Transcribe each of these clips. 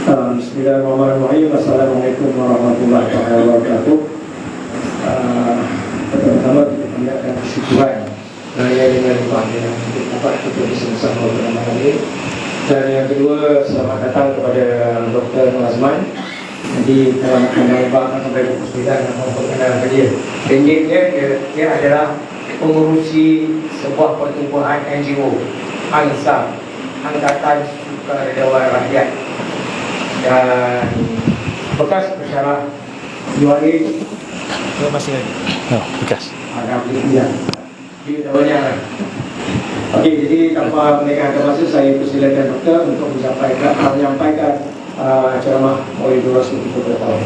Bismillahirrahmanirrahim. Assalamualaikum warahmatullahi wabarakatuh. Pertama-tama kita panjatkan syukuran raya dengan limpah yang dapat kita bersama-sama pada malam ini. Dan yang kedua, selamat datang kepada Dr. Azman. Nanti dalam penerbangan sampai pukul 9 nak memperkenalkan dia. Dia adalah pengurusi sebuah pertubuhan NGO ANSA, Angkatan Sukarelawan Rakyat, dan bekas pensyarah UAE. Masih lagi? Oh, bekas. Ada pilihan. Dia dah banyak kan? Okey, jadi tanpa melengahkan masa, saya persilakan doktor untuk menyampaikan ceramah oleh durasi 30 tahun.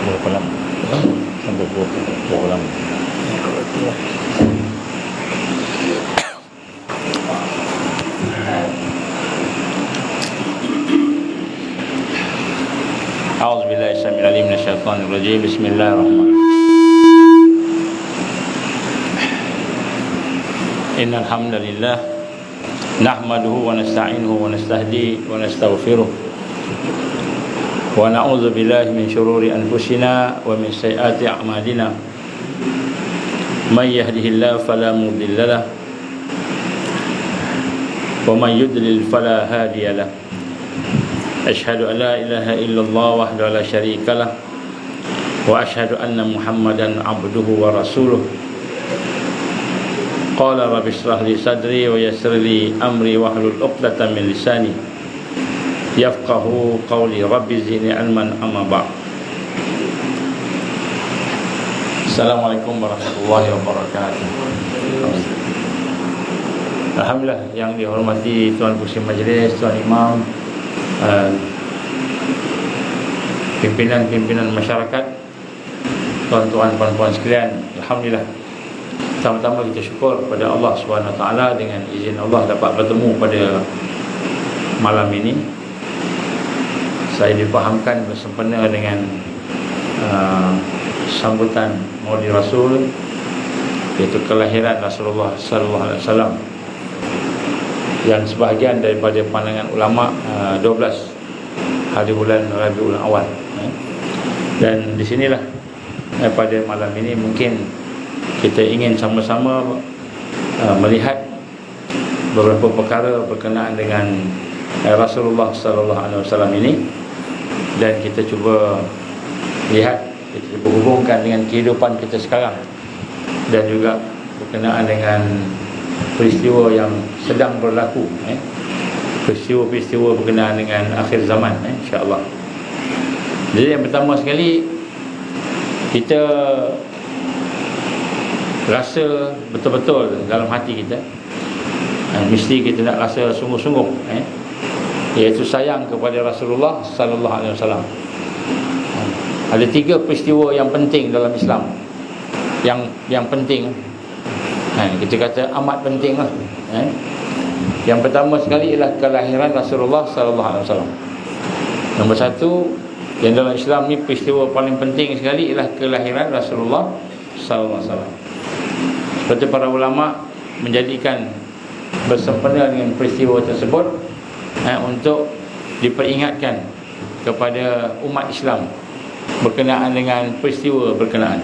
Berapa lama? Sampai berapa lama? A'udzubillahi samil alim minasyaitonir rajim. Bismillahirrahmanirrahim. Innal hamdalillah nahmaduhu wa nasta'inuhu wa nastahdihi wa nastaghfiruh wa na'udzu billahi min shururi anfusina wa min sayyiati a'malina. May yahdihillahu fala mudilla lahu wa may yudlil fala hadiya lahu. Asyhadu an la ilaha illallah wahdahu la syarika lah wa asyhadu anna Muhammadan abduhu wa rasuluh. Qala rabbi shrah li sadri wa yassir li amri wahlul 'uqdatam min lisani yafqahu qawli. Rabbi zidni ilman amma ba'd. Assalamualaikum warahmatullahi wabarakatuh. Alhamdulillah yang dihormati Tuan Pusat Majlis, Tuan Imam, pimpinan-pimpinan masyarakat, tuan-tuan, puan-puan sekalian, alhamdulillah. Pertama-tama kita syukur kepada Allah SWT dengan izin Allah dapat bertemu pada malam ini. Saya difahamkan bersempena dengan sambutan Maulid Rasul, iaitu kelahiran Rasulullah sallallahu alaihi wasallam, yang sebahagian daripada pandangan ulama 12 hari bulan Rabiul Awal. Dan di sinilah pada malam ini mungkin kita ingin sama-sama melihat beberapa perkara berkenaan dengan Rasulullah sallallahu alaihi wasallam ini, dan kita cuba lihat, kita cuba hubungkan dengan kehidupan kita sekarang, dan juga berkenaan dengan peristiwa yang sedang berlaku, peristiwa-peristiwa berkenaan dengan akhir zaman, insya-Allah. Jadi yang pertama sekali, kita rasa betul-betul dalam hati kita, mesti kita nak rasa sungguh-sungguh, iaitu sayang kepada Rasulullah sallallahu alaihi wasallam. Ada 3 peristiwa yang penting dalam Islam, yang penting, kita kata amat penting lah. Yang pertama sekali ialah kelahiran Rasulullah sallallahu alaihi wasallam. Nombor 1 yang dalam Islam ni peristiwa paling penting sekali ialah kelahiran Rasulullah sallallahu alaihi wasallam. Seperti para ulama menjadikan bersempena dengan peristiwa tersebut untuk diperingatkan kepada umat Islam berkenaan dengan peristiwa berkenaan.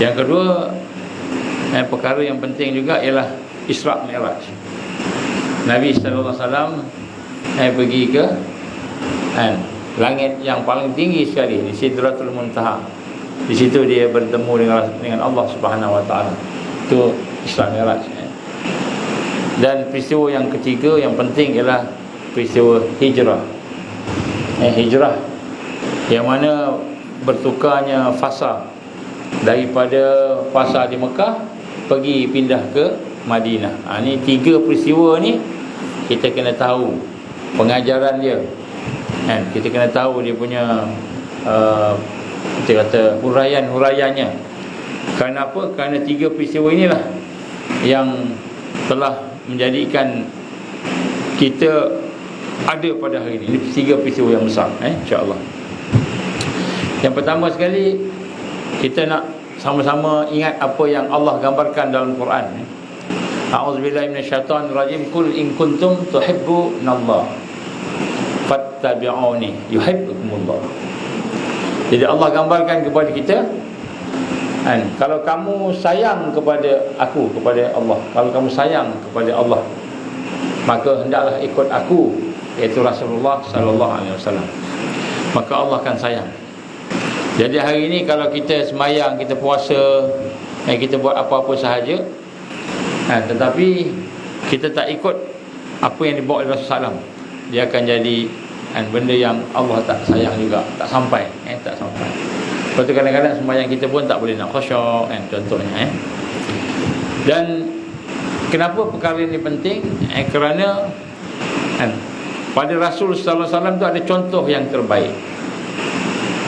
Yang kedua, perkara yang penting juga ialah Isra' Mi'raj. Nabi sallallahu alaihi wasallam pergi ke langit yang paling tinggi sekali, di Sidratul Muntaha. Di situ dia bertemu dengan Allah Subhanahu wa taala. Itu Isra' Mi'raj. Dan peristiwa yang ketiga yang penting ialah peristiwa hijrah. Hijrah yang mana bertukarnya fasa daripada fasa di Mekah pergi pindah ke Madinah. Ni 3 peristiwa ni kita kena tahu pengajaran dia, kita kena tahu dia punya kita kata huraian-huraiannya. Kerana apa? Kerana 3 peristiwa inilah yang telah menjadikan kita ada pada hari ini. Ini 3 peristiwa yang besar, insya-Allah. Yang pertama sekali, kita nak sama-sama ingat apa yang Allah gambarkan dalam Quran. A'udzubillahi minasyaitonirrajim. Qul in kuntum tuhibbunallah fattabi'uni yuhibbukumullah. Jadi Allah gambarkan kepada kita, kan, kalau kamu sayang kepada aku, kepada Allah, kalau kamu sayang kepada Allah, maka hendaklah ikut aku, iaitu Rasulullah sallallahu alaihi wasallam. Maka Allah akan sayang. Jadi hari ini kalau kita semayang, kita puasa, kita buat apa-apa sahaja, tetapi kita tak ikut apa yang dibawa oleh Rasulullah SAW, dia akan jadi benda yang Allah tak sayang juga, tak sampai, tak sampai. Lepas tu kadang-kadang sembahyang kita pun tak boleh nak khusyuk, contohnya. Dan kenapa perkara ini penting? Kerana pada Rasul sallallahu alaihi wasallam tu ada contoh yang terbaik.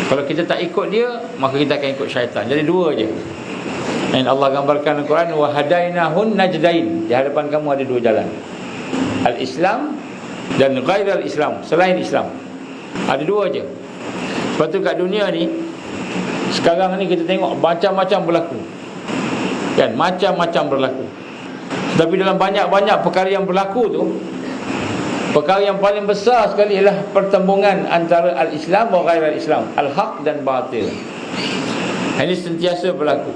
Kalau kita tak ikut dia, maka kita akan ikut syaitan. Jadi dua je. Dan Allah gambarkan dalam Quran, wa hadainahun najdain. Di hadapan kamu ada dua jalan, al-Islam dan ghairal Islam, selain Islam. Ada dua je. Sebab tu kat dunia ni sekarang ni kita tengok macam-macam berlaku, kan, macam-macam berlaku. Tapi dalam banyak-banyak perkara yang berlaku tu, perkara yang paling besar sekali ialah pertembungan antara al-Islam dan ghairal Islam, al-haq dan batil. Ini sentiasa berlaku.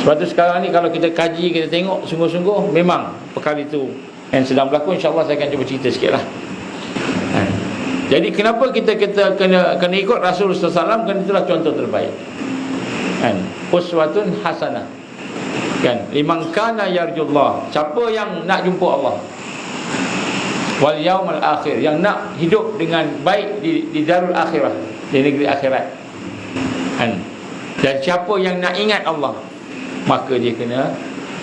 Sebab tu sekarang ni kalau kita kaji, kita tengok sungguh-sungguh, memang perkara itu yang sedang berlaku. InsyaAllah saya akan cuba cerita sikit lah. Jadi kenapa kita kena ikut Rasul SAW? Kerana itulah contoh terbaik, uswatun hasanah, kan, liman kana yarjullah, siapa yang nak jumpa Allah, wal yaumal akhir, yang nak hidup dengan baik di darul akhirah, di negeri akhirat, dan siapa yang nak ingat Allah, maka dia kena,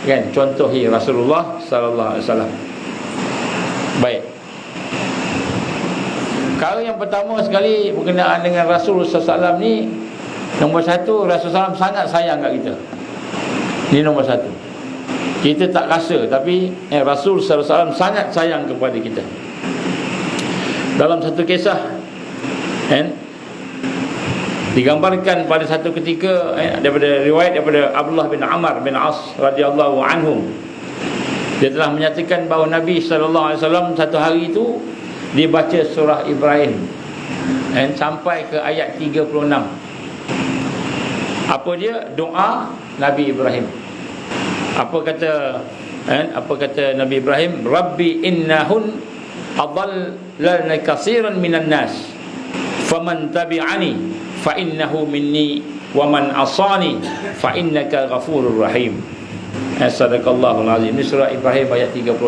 kan, contohi Rasulullah sallallahu alaihi wasallam. Baik, perkara yang pertama sekali berkenaan dengan Rasul sallallahu alaihi wasallam ni, nombor satu, Rasulullah SAW sangat sayang kat kita. Ini nombor satu. Kita tak rasa, tapi Rasul sallallahu alaihi wasallam sangat sayang kepada kita. Dalam satu kisah, digambarkan pada satu ketika, daripada riwayat daripada Abdullah bin Amr bin As radhiyallahu anhum, dia telah menyatakan bahawa Nabi sallallahu alaihi wasallam satu hari itu dia baca surah Ibrahim sampai ke ayat 36. Apa dia? Doa Nabi Ibrahim. Apa kata Nabi Ibrahim? Rabbi innahun adallana katsiran minan nas faman tabi'ani fa innahu minni wa man asani fa innaka ghafurur rahim. Sadaqallahul azim. Ini surah Ibrahim ayat 36.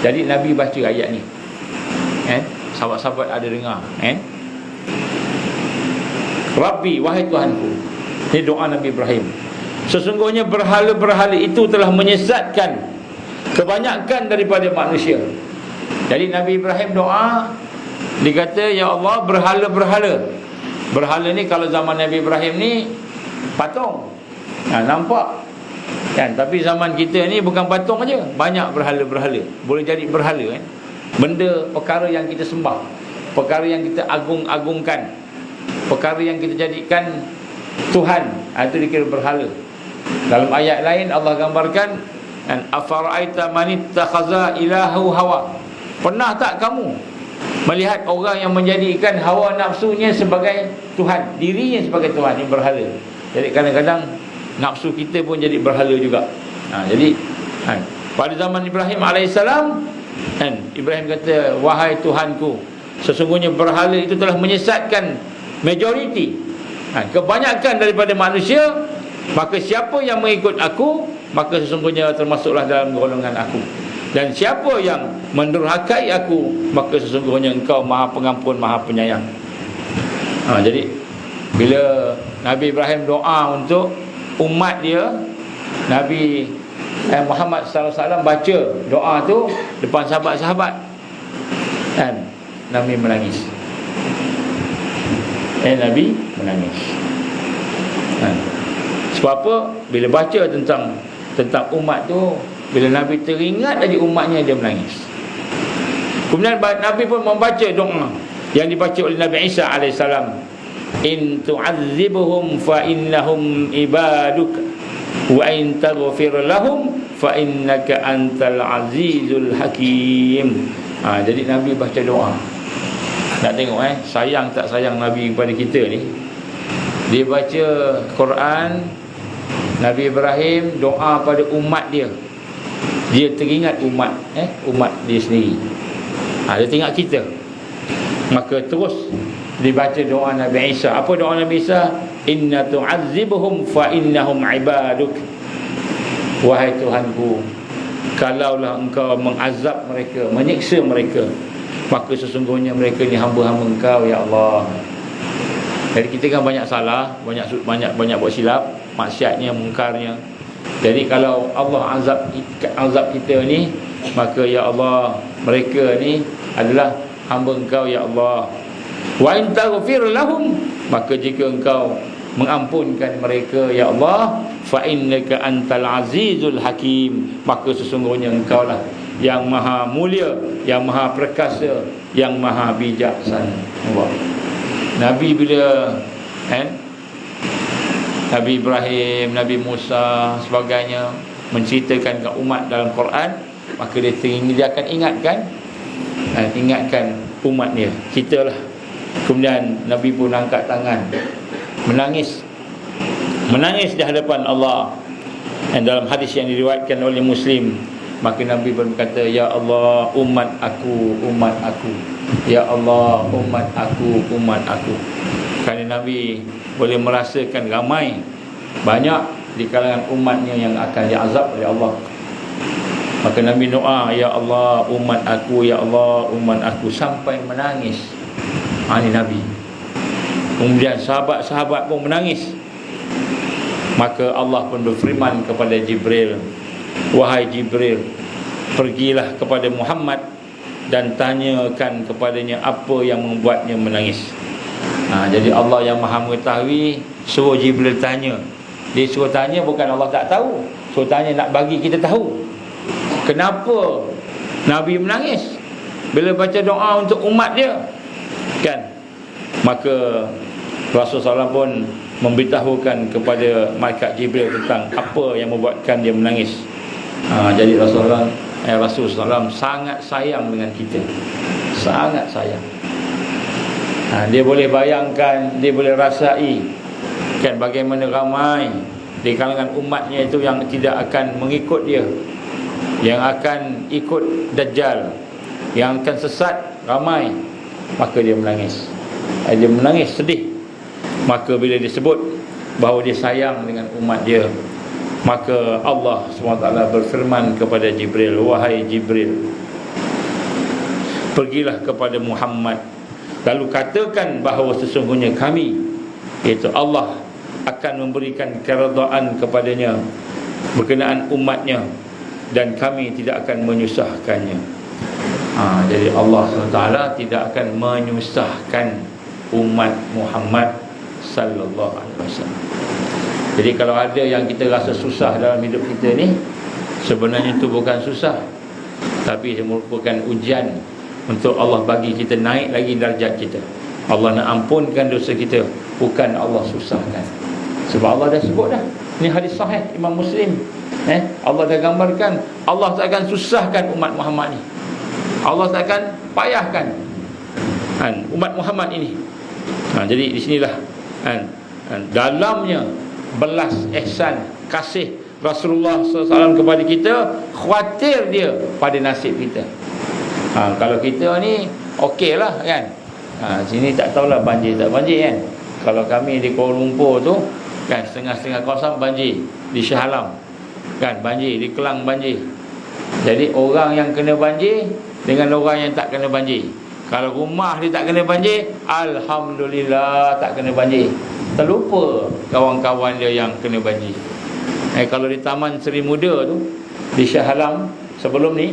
Jadi Nabi baca ayat ni, sahabat-sahabat ada dengar, Rabbi, wahai Tuhanku. Ini doa Nabi Ibrahim. Sesungguhnya berhala-berhala itu telah menyesatkan kebanyakan daripada manusia. Jadi Nabi Ibrahim doa, dia kata, ya Allah, berhala-berhala. Berhala ni kalau zaman Nabi Ibrahim ni patung, nampak, kan? Tapi zaman kita ni bukan patung aja, banyak berhala-berhala. Boleh jadi berhala, benda, perkara yang kita sembah, perkara yang kita agung-agungkan, perkara yang kita jadikan Tuhan, itu dikira berhala. Dalam ayat lain Allah gambarkan, afara'aita man ittakhadha ilahu hawa. Pernah tak kamu melihat orang yang menjadikan hawa nafsunya sebagai Tuhan, dirinya sebagai Tuhan? Ini berhala. Jadi kadang-kadang nafsu kita pun jadi berhala juga. Jadi pada zaman Ibrahim alaihissalam, Ibrahim kata, wahai Tuhanku, sesungguhnya berhala itu telah menyesatkan majoriti, kebanyakan daripada manusia. Maka siapa yang mengikut aku, maka sesungguhnya termasuklah dalam golongan aku. Dan siapa yang mendurhakai aku, maka sesungguhnya engkau maha pengampun, maha penyayang. Jadi bila Nabi Ibrahim doa untuk umat dia, Nabi Muhammad SAW baca doa tu depan sahabat-sahabat, Nabi menangis. Nabi menangis. Sebab apa? Bila baca tentang umat tu, bila Nabi teringat lagi umatnya, dia menangis. Kemudian Nabi pun membaca doa yang dibaca oleh Nabi Isa alaihissalam, in tu'adzibuhum fa innahum ibaduk wa in taghfir lahum fa innaka antal azizul hakim. Jadi Nabi baca doa. Nak tengok sayang tak sayang Nabi kepada kita ni. Dia baca Quran, Nabi Ibrahim doa pada umat dia. Dia teringat umat dia sendiri. Dia teringat kita. Maka terus dibaca doa Nabi Isa. Apa doa Nabi Isa? Inna tu'azzibuhum fa innahum ibaduk. Wahai Tuhanku, kalaulah engkau mengazab mereka, menyiksa mereka, maka sesungguhnya mereka ni hamba-hamba engkau ya Allah. Jadi kita kan banyak salah, banyak buat silap, maksiatnya, mungkarnya. Jadi kalau Allah azab kita ni, maka ya Allah, mereka ni adalah hamba engkau ya Allah. Wa in taghfir lahum, maka jika engkau mengampunkan mereka ya Allah, fa innaka antal azizul hakim, maka sesungguhnya engkau lah yang maha mulia, yang maha perkasa, yang maha bijaksana. Allah. Nabi bila Nabi Ibrahim, Nabi Musa sebagainya menceritakan ke umat dalam Quran, maka dia akan ingatkan umat dia, kita lah. Kemudian Nabi pun angkat tangan, menangis di hadapan Allah. Dan dalam hadis yang diriwayatkan oleh Muslim, maka Nabi berkata, ya Allah, umat aku, ya Allah, umat aku. Kerana Nabi boleh merasakan ramai, banyak di kalangan umatnya yang akan diazab oleh Allah. Maka Nabi doa, ya Allah, umat aku, ya Allah, umat aku, sampai menangis. Ini Nabi. Kemudian sahabat-sahabat pun menangis. Maka Allah pun berfirman kepada Jibril, wahai Jibril, pergilah kepada Muhammad dan tanyakan kepadanya apa yang membuatnya menangis. Jadi Allah yang maha mengetahui suruh Jibril tanya. Dia suruh tanya bukan Allah tak tahu, suruh tanya nak bagi kita tahu kenapa Nabi menangis bila baca doa untuk umat dia, kan? Maka Rasulullah SAW pun memberitahukan kepada malaikat Jibril tentang apa yang membuatkan dia menangis. Jadi Rasulullah SAW sangat sayang dengan kita, sangat sayang. Dia boleh bayangkan, dia boleh rasai, kan, bagaimana ramai di kalangan umatnya itu yang tidak akan mengikut dia, yang akan ikut Dajjal, yang akan sesat, ramai. Maka dia menangis, dia menangis sedih. Maka bila disebut bahawa dia sayang dengan umat dia, maka Allah SWT berfirman kepada Jibril, wahai Jibril, pergilah kepada Muhammad, lalu katakan bahawa sesungguhnya kami, iaitu Allah, akan memberikan keredaan kepadanya berkenaan umatnya, dan kami tidak akan menyusahkannya. Jadi Allah SWT tidak akan menyusahkan umat Muhammad sallallahu alaihi wasallam. Jadi kalau ada yang kita rasa susah dalam hidup kita ni, sebenarnya itu bukan susah, tapi merupakan ujian untuk Allah bagi kita naik lagi darjat kita. Allah nak ampunkan dosa kita, bukan Allah susahkan. Sebab Allah dah sebut dah, ni hadis sahih Imam Muslim. Allah dah gambarkan, Allah tak akan susahkan umat Muhammad ni, Allah tak akan payahkan umat Muhammad ini. Jadi di sinilah dalamnya belas ihsan kasih Rasulullah SAW kepada kita, khawatir dia pada nasib kita. Kalau kita ni okey lah, kan, sini tak tahulah banjir tak banjir, kan. Kalau kami di Kuala Lumpur tu, kan, setengah-setengah kawasan banjir. Di Shah Alam, kan, banjir. Di Kelang banjir. Jadi orang yang kena banjir dengan orang yang tak kena banjir, kalau rumah dia tak kena banjir, alhamdulillah tak kena banjir, terlupa kawan-kawan dia yang kena banjir. Kalau di Taman Seri Muda tu, di Shah Alam sebelum ni,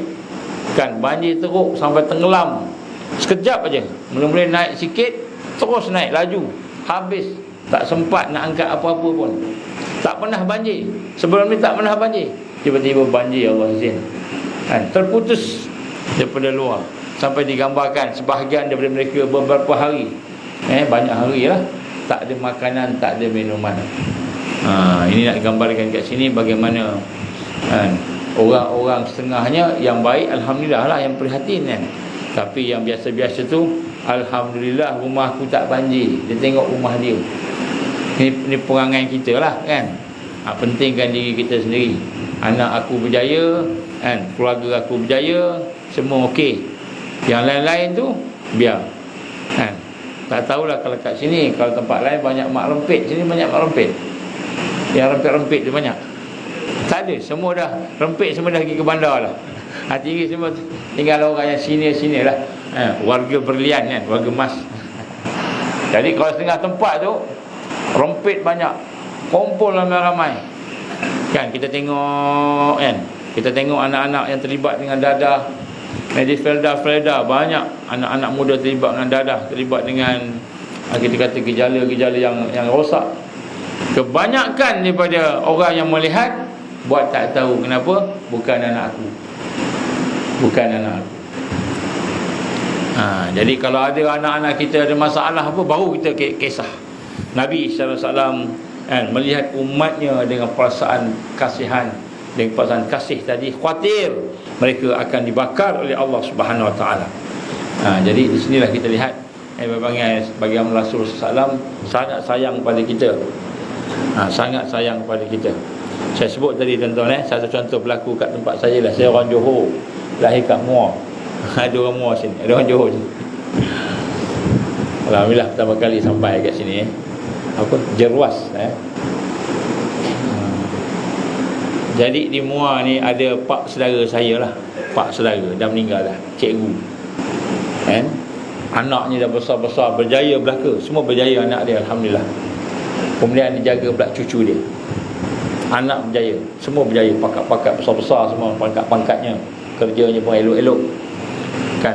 kan, banjir teruk sampai tenggelam. Sekejap aja, mula-mula naik sikit, terus naik laju, habis, tak sempat nak angkat apa-apa pun. Tak pernah banjir, sebelum ni tak pernah banjir, tiba-tiba banjir, Allah izin, kan, terputus daripada luar. Sampai digambarkan sebahagian daripada mereka beberapa hari, banyak hari lah, tak ada makanan, tak ada minuman. Ini nak gambarkan kat sini bagaimana Orang-orang setengahnya yang baik, alhamdulillah lah, yang prihatin kan. Tapi yang biasa-biasa tu, alhamdulillah rumah aku tak banjir. Dia tengok rumah dia. Ini perangai kita lah kan. Pentingkan diri kita sendiri. Anak aku berjaya kan, keluarga aku berjaya, semua okey. Yang lain-lain tu biar kan. Tak tahulah kalau kat sini, kalau tempat lain banyak mak rempit, sini banyak mak rempit. Yang rempit-rempit tu banyak. Tak ada, semua dah rempit, semua dah pergi ke bandar lah. Tinggi semua tinggal orang yang senior-senior lah. Warga berlian kan, warga emas. Jadi kalau setengah tempat tu rempit banyak, kumpul ramai-ramai kan. Kita tengok kan, kita tengok anak-anak yang terlibat dengan dadah, medis Felda banyak anak-anak muda terlibat dengan dadah, terlibat dengan kita kata gejala-gejala yang rosak. Kebanyakan daripada orang yang melihat buat tak tahu kenapa, bukan anak aku. Jadi kalau ada anak-anak kita ada masalah apa, baru kita kisah. Nabi SAW melihat umatnya dengan perasaan kasihan, dengan perasaan kasih tadi, khawatir mereka akan dibakar oleh Allah Subhanahu Wa Taala. Jadi di sinilah kita lihat bagaimana Rasulullah SAW sangat sayang pada kita. Sangat sayang pada kita. Saya sebut tadi tuan-tuan, satu contoh berlaku kat tempat saya lah. Saya orang Johor, lahir kat Muar. Ada orang Muar sini, ada orang Johor sini. Alhamdulillah pertama kali sampai kat sini. Jerwas. Jadi di Muar ni ada pak saudara saya lah. Pak saudara dah meninggal dah, cikgu kan. Anaknya dah besar-besar, berjaya belaka. Semua berjaya anak dia, alhamdulillah. Kemudian dia jaga pula cucu dia. Anak berjaya, semua berjaya, pakat-pakat besar-besar semua, pangkat-pangkatnya, kerjanya pun elok-elok kan.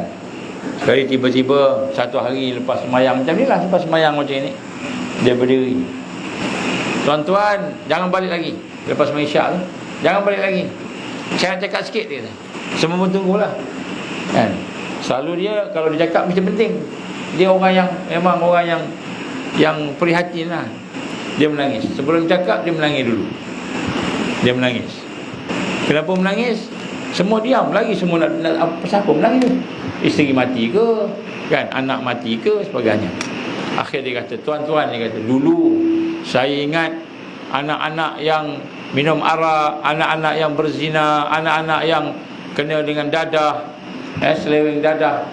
Sekali tiba-tiba satu hari lepas semayang macam ni lah, lepas semayang macam ni, dia berdiri, tuan-tuan jangan balik lagi. Lepas semayang isyak tu, jangan balik lagi, saya nak cakap sikit, dia kata. Semua pun tunggulah kan. Selalu dia kalau dia cakap mesti penting. Dia orang yang memang orang yang prihatin lah. Dia menangis. Sebelum cakap dia menangis dulu. Dia menangis. Kenapa menangis? Semua diam lagi, semua nak siapa menangis? Isteri mati ke? Kan, anak mati ke? Sebagainya. Akhir dia kata, tuan-tuan, dia kata, dulu saya ingat anak-anak yang minum arak, anak-anak yang berzina, anak-anak yang kena dengan dadah, seleweng dadah,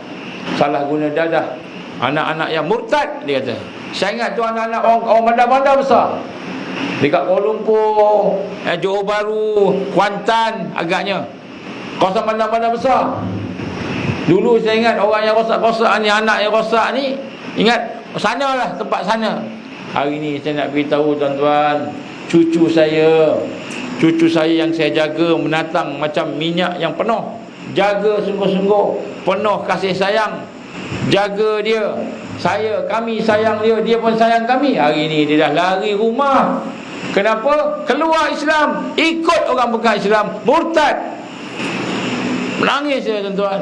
salah guna dadah, anak-anak yang murtad, dia kata. Saya ingat tu anak-anak orang bandar-bandar besar dekat Kuala Lumpur, Johor Bahru, Kuantan agaknya, kawasan bandar-bandar besar. Dulu saya ingat orang yang rosak-rosak ni, anak yang rosak ni, ingat sanalah tempat sana. Hari ni saya nak beritahu tuan-tuan, cucu saya yang saya jaga menatang macam minyak yang penuh, jaga sungguh-sungguh, penuh kasih sayang, jaga dia. Kami sayang dia, dia pun sayang kami. Hari ni dia dah lari rumah. Kenapa? Keluar Islam, ikut orang bukan Islam, murtad. Menangis dia tuan-tuan.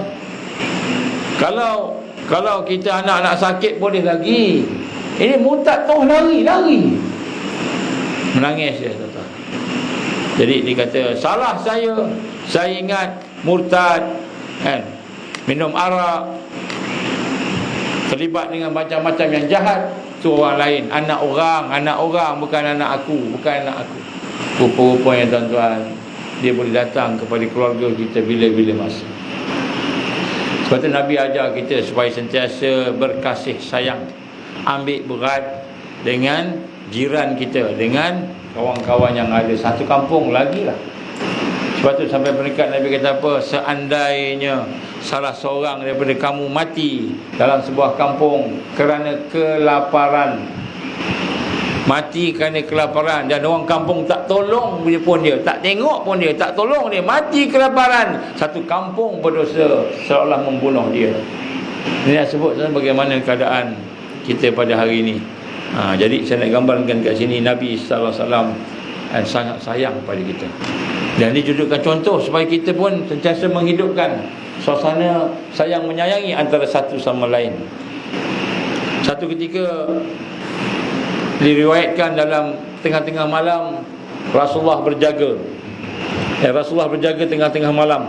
Kalau kita anak-anak sakit boleh lagi. Ini murtad tu lari. Menangis dia tuan-tuan. Jadi dia kata, salah saya ingat murtad kan, minum arak, terlibat dengan macam-macam yang jahat. Tu orang lain, anak orang, bukan anak aku. Rupa-rupanya tuan-tuan, dia boleh datang kepada keluarga kita bila-bila masa. Sebab tu Nabi ajar kita supaya sentiasa berkasih sayang, ambil berat dengan jiran kita, dengan kawan-kawan yang ada satu kampung lagi lah. Sebab tu sampai peringkat Nabi kata apa? Seandainya salah seorang daripada kamu mati dalam sebuah kampung kerana kelaparan, mati kerana kelaparan, dan orang kampung tak tolong dia pun, dia tak tengok pun, dia tak tolong dia, mati kelaparan, satu kampung berdosa seolah membunuh dia. Ini nak sebut bagaimana keadaan kita pada hari ini. Jadi saya nak gambarkan kat sini Nabi SAW sangat sayang pada kita. Dan ini judulkan contoh supaya kita pun sentiasa menghidupkan suasana sayang menyayangi antara satu sama lain. Satu ketika diriwayatkan dalam tengah-tengah malam Rasulullah berjaga. Rasulullah berjaga tengah-tengah malam.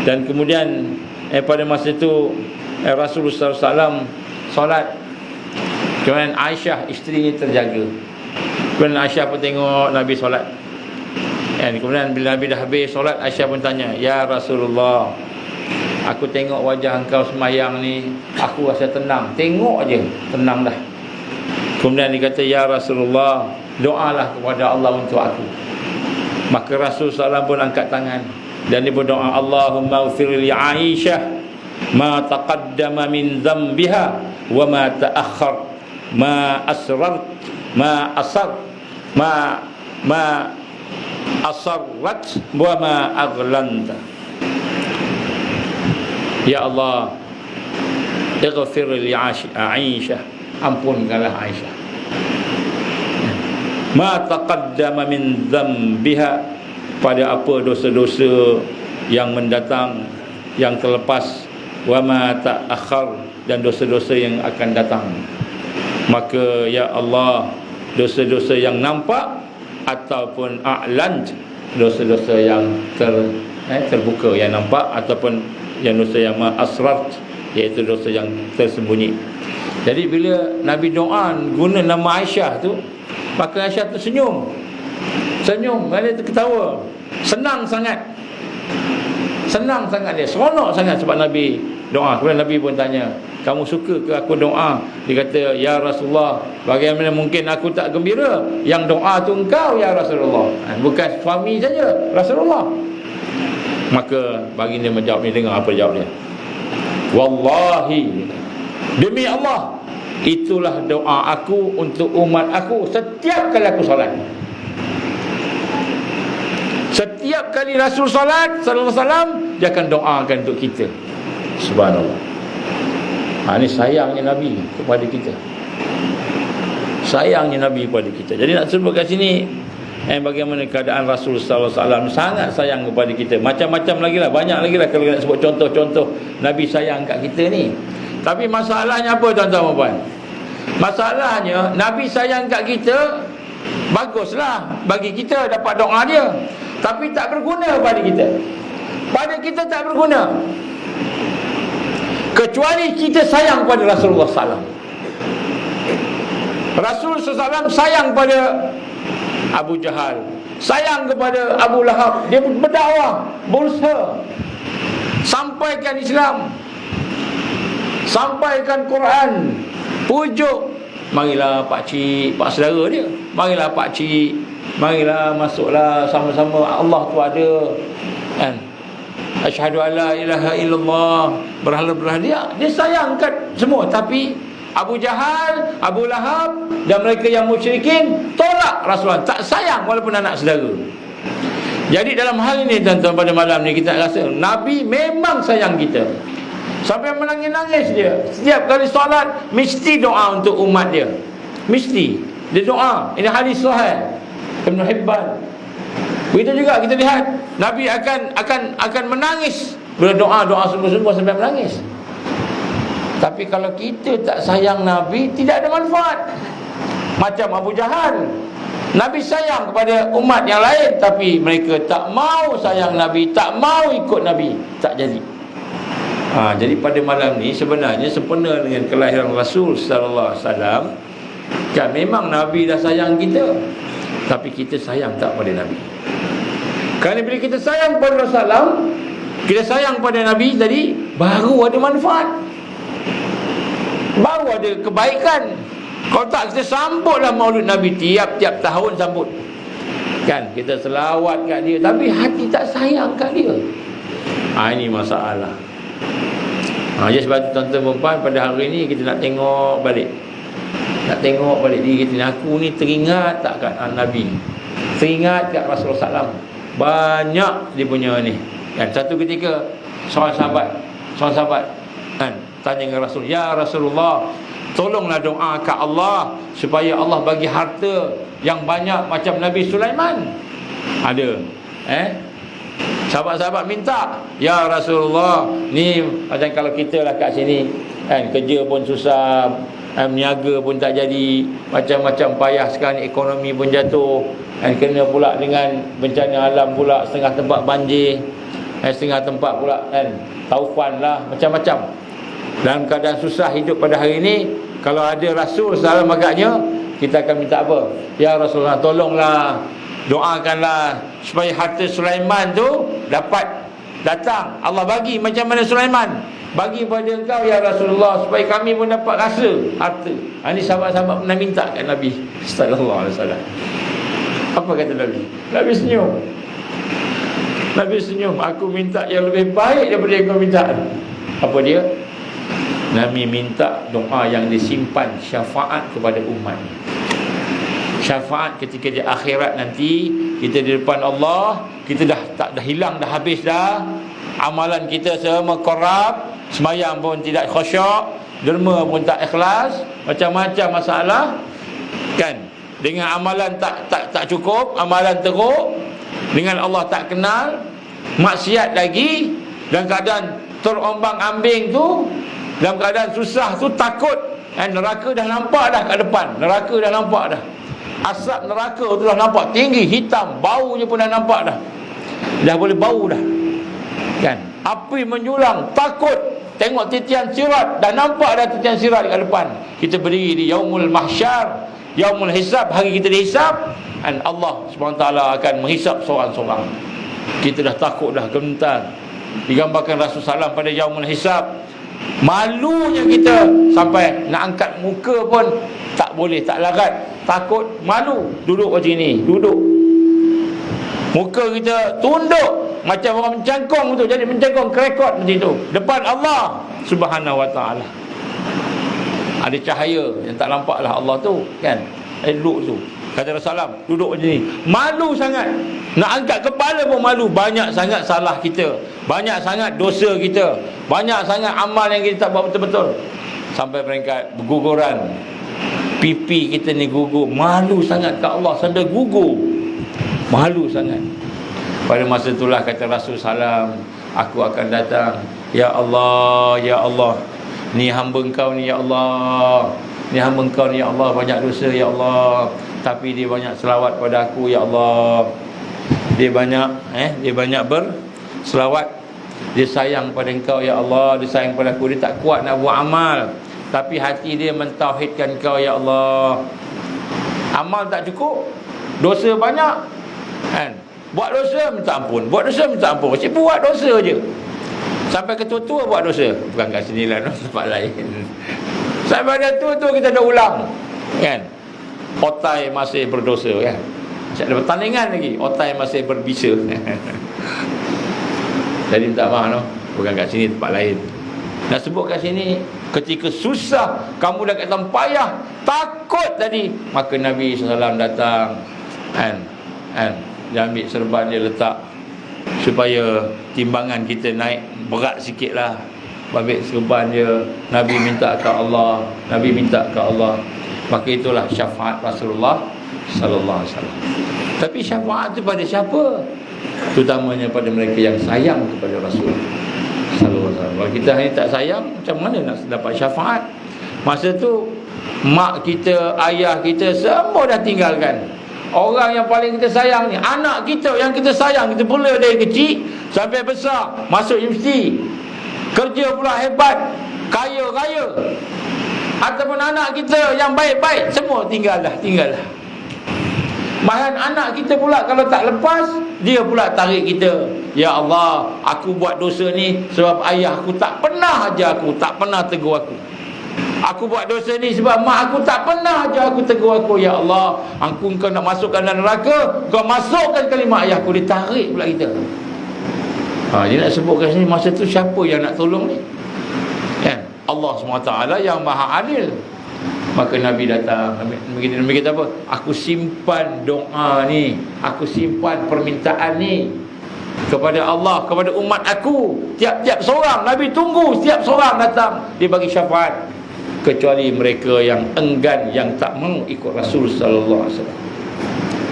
Dan kemudian pada masa itu Rasulullah SAW solat. Kemudian Aisyah isterinya terjaga. Kemudian Aisyah pun tengok Nabi solat. Kemudian bila Nabi dah habis solat, Aisyah pun tanya, "Ya Rasulullah, aku tengok wajah engkau semayang ni, aku rasa tenang. Tengok aja, tenang dah." Kemudian dia kata, "Ya Rasulullah, doalah kepada Allah untuk aku." Maka Rasulullah SAW pun angkat tangan dan dia berdoa, "Allahumma ighfir li Aisyah ma taqaddama min dhanbiha wa ma ta'akhkhar, ma asrar, ma asar, ma asarrat wa ma aghlanta." Ya Allah, ighfir li Aisyah, ampunkanlah Aisyah. Ma taqaddama min dhanbiha, pada apa dosa-dosa yang mendatang, yang terlepas, wa ma ta'akhkhar, dan dosa-dosa yang akan datang. Maka ya Allah, dosa-dosa yang nampak ataupun a'lant, dosa-dosa yang terbuka, yang nampak, ataupun yang dosa yang asrar, iaitu dosa yang tersembunyi. Jadi bila Nabi doa guna nama Aisyah tu, maka Aisyah tersenyum. Senyum, dia terketawa. Senang sangat dia, seronok sangat sebab Nabi doa. Kemudian Nabi pun tanya, "Kamu suka ke aku doa?" Dia kata, "Ya Rasulullah, bagaimana mungkin aku tak gembira? Yang doa tu engkau ya Rasulullah, bukan suami saja, Rasulullah." Maka baginda menjawab, ni dengar apa jawab dia. "Wallahi, demi Allah, itulah doa aku untuk umat aku setiap kali aku solat." Setiap kali Rasul solat sallallahu alaihi wasallam, dia akan doakan untuk kita. Subhanallah. Ini sayangnya Nabi kepada kita. Sayangnya Nabi kepada kita. Jadi nak sebut kat sini bagaimana keadaan Rasul sallallahu alaihi wasallam, sangat sayang kepada kita. Macam-macam lagi lah, banyak lagi lah kalau nak sebut contoh-contoh Nabi sayang kat kita ni. Tapi masalahnya apa tuan-tuan dan puan? Masalahnya Nabi sayang kat kita, baguslah bagi kita dapat doa dia, tapi tak berguna pada kita. Pada kita tak berguna, kecuali kita sayang pada Rasulullah SAW. Rasul SAW sayang pada Abu Jahal, sayang kepada Abu Lahab. Dia berdakwah, berusaha sampaikan Islam, sampaikan Quran, pujuk, "Marilah pakcik, pak saudara dia, marilah pakcik, marilah masuklah sama-sama, Allah tu ada, kan? Asyhadu alla ilaha illallah." Berhala-berhala dia sayangkan semua. Tapi Abu Jahal, Abu Lahab dan mereka yang musyrikin tolak Rasulullah, tak sayang walaupun anak saudara. Jadi dalam hal ini tuan-tuan, pada malam ni kita rasa Nabi memang sayang kita, sampai menangis-nangis dia. Setiap kali solat mesti doa untuk umat dia, mesti dia doa. Ini hadis sahih Ibn Hibban. Begitu juga kita lihat Nabi akan menangis bila doa sungguh-sungguh sampai menangis. Tapi kalau kita tak sayang Nabi, tidak ada manfaat. Macam Abu Jahal, Nabi sayang kepada umat yang lain, tapi mereka tak mau sayang Nabi, tak mau ikut Nabi, tak jadi. Jadi pada malam ni sebenarnya sempena dengan kelahiran Rasul sallallahu alaihi wasallam. Kan memang Nabi dah sayang kita, tapi kita sayang tak pada Nabi. Kerana bila kita sayang pada Rasulullah, kita sayang pada Nabi tadi, baru ada manfaat, baru ada kebaikan. Kalau tak, kita sambutlah Maulid Nabi tiap-tiap tahun sambut, kan? Kita selawat kat dia, tapi hati tak sayang kat dia. Ini masalah. Jadi sebab tu tuan-tuan perempuan, pada hari ni kita nak tengok balik, diri kita ni. Aku ni teringat tak kat Nabi, teringat kat Rasulullah SAW. Banyak dia punya ni, kan? Satu ketika seorang sahabat kan tanya dengan Rasul, "Ya Rasulullah, tolonglah doa kat Allah supaya Allah bagi harta yang banyak macam Nabi Sulaiman." Ada sahabat-sahabat minta, "Ya Rasulullah, ni macam kalau kita lah kat sini, kan, kerja pun susah, Niaga pun tak jadi, macam-macam payah sekarang, ekonomi pun jatuh, kena pula dengan bencana alam pula, setengah tempat banjir, setengah tempat pula taufan lah, macam-macam. Dalam keadaan susah hidup pada hari ini, kalau ada Rasul salam agaknya, kita akan minta apa? Ya Rasulullah, tolonglah, doakanlah supaya harta Sulaiman tu dapat datang. Allah bagi macam mana Sulaiman bagi pada engkau ya Rasulullah, supaya kami pun dapat rasa harta. Ini sahabat-sahabat pernah minta kat Nabi sallallahu alaihi wasallam. Apa kata Nabi? Nabi senyum. Nabi senyum, aku minta yang lebih baik daripada yang kau minta. Apa dia? Nabi minta doa yang disimpan, syafaat kepada umat. Syafaat ketika di akhirat nanti, kita di depan Allah, kita dah hilang, dah habis dah. Amalan kita semua korup, semayang pun tidak khusyuk, derma pun tak ikhlas, macam-macam masalah kan. Dengan amalan tak cukup, amalan teruk, dengan Allah tak kenal, maksiat lagi, dalam keadaan terombang-ambing tu, dalam keadaan susah tu, takut. Neraka dah nampak dah kat depan. Neraka dah nampak dah. Asap neraka tu dah nampak tinggi, hitam, bau je pun dah nampak dah. Dah boleh bau dah. Kan? Api menjulang, takut. Tengok titian sirat, dah nampak dah titian sirat kat depan. Kita berdiri di yaumul mahsyar, yaumul hisab, hari kita dihisab, dan Allah SWT akan menghisap seorang-seorang. Kita dah takut dah, gentar. Digambarkan Rasul SAW pada yaumul hisab, malunya kita sampai nak angkat muka pun tak boleh, tak larat, takut, malu. Duduk macam ni, duduk, muka kita tunduk macam orang mencangkung tu, jadi mencangkung kerekot macam tu depan Allah Subhanahu wa ta'ala. Ada cahaya yang tak nampak lah Allah tu kan, duduk tu. Kata Rasulullah, duduk macam ni, malu sangat, nak angkat kepala pun malu. Banyak sangat salah kita, banyak sangat dosa kita, banyak sangat amal yang kita tak buat betul-betul, sampai peringkat berguguran. Pipi kita ni gugur, malu sangat kat Allah, sampai gugur, malu sangat. Pada masa itulah kata Rasul salam, aku akan datang, ya Allah, ya Allah, ni hamba engkau ni ya Allah, ni hamba engkau ni ya Allah, banyak dosa ya Allah, tapi dia banyak selawat pada aku ya Allah. Dia banyak berselawat, dia sayang pada engkau ya Allah, dia sayang pada aku, dia tak kuat nak buat amal, tapi hati dia mentauhidkan engkau ya Allah. Amal tak cukup, dosa banyak kan. Buat dosa minta ampun, buat dosa minta ampun, cik buat dosa je, sampai ke tua-tua buat dosa. Bukan kat sini lah, tempat lain. Sampai dah tua-tua kita dah ulang kan. Otai masih berdosa kan. Ada pertandingan lagi, otai masih berbisa. Jadi minta maaf no, bukan kat sini, tempat lain. Nak sebut kat sini, ketika susah, kamu dah kata payah, takut tadi, maka Nabi SAW datang kan, dia ambil serban, dia letak supaya timbangan kita naik berat sikit lah. Ambil serban dia, Nabi minta ke Allah, Nabi minta ke Allah. Maka itulah syafaat Rasulullah sallallahu alaihi wasallam. Tapi syafaat itu pada siapa? Terutamanya pada mereka yang sayang kepada Rasul sallallahu alaihi wasallam. Kalau kita hanya tak sayang, macam mana nak dapat syafaat? Masa tu mak kita, ayah kita semua dah tinggalkan. Orang yang paling kita sayang ni, anak kita yang kita sayang, kita bela dari kecil sampai besar, masuk universiti, kerja pula hebat, kaya-kaya, ataupun anak kita yang baik-baik, semua tinggal dah. Bahkan anak kita pula kalau tak lepas, dia pula tarik kita. Ya Allah, aku buat dosa ni sebab ayah aku tak pernah ajar aku, tak pernah tegur aku. Aku buat dosa ni sebab mak aku tak pernah ajar aku, tegur aku. Ya Allah, engkau nak masukkan dalam neraka, kau masukkan kalimat ayah aku. Ditarik pula kita. Dia nak sebutkan sini, masa tu siapa yang nak tolong ni kan? Allah SWT yang maha adil. Maka Nabi datang, Nabi kata apa? Aku simpan doa ni, aku simpan permintaan ni kepada Allah, kepada umat aku. Tiap-tiap seorang, Nabi tunggu setiap seorang datang, dia bagi syafaat, kecuali mereka yang enggan, yang tak mau ikut Rasul sallallahu alaihi wasallam.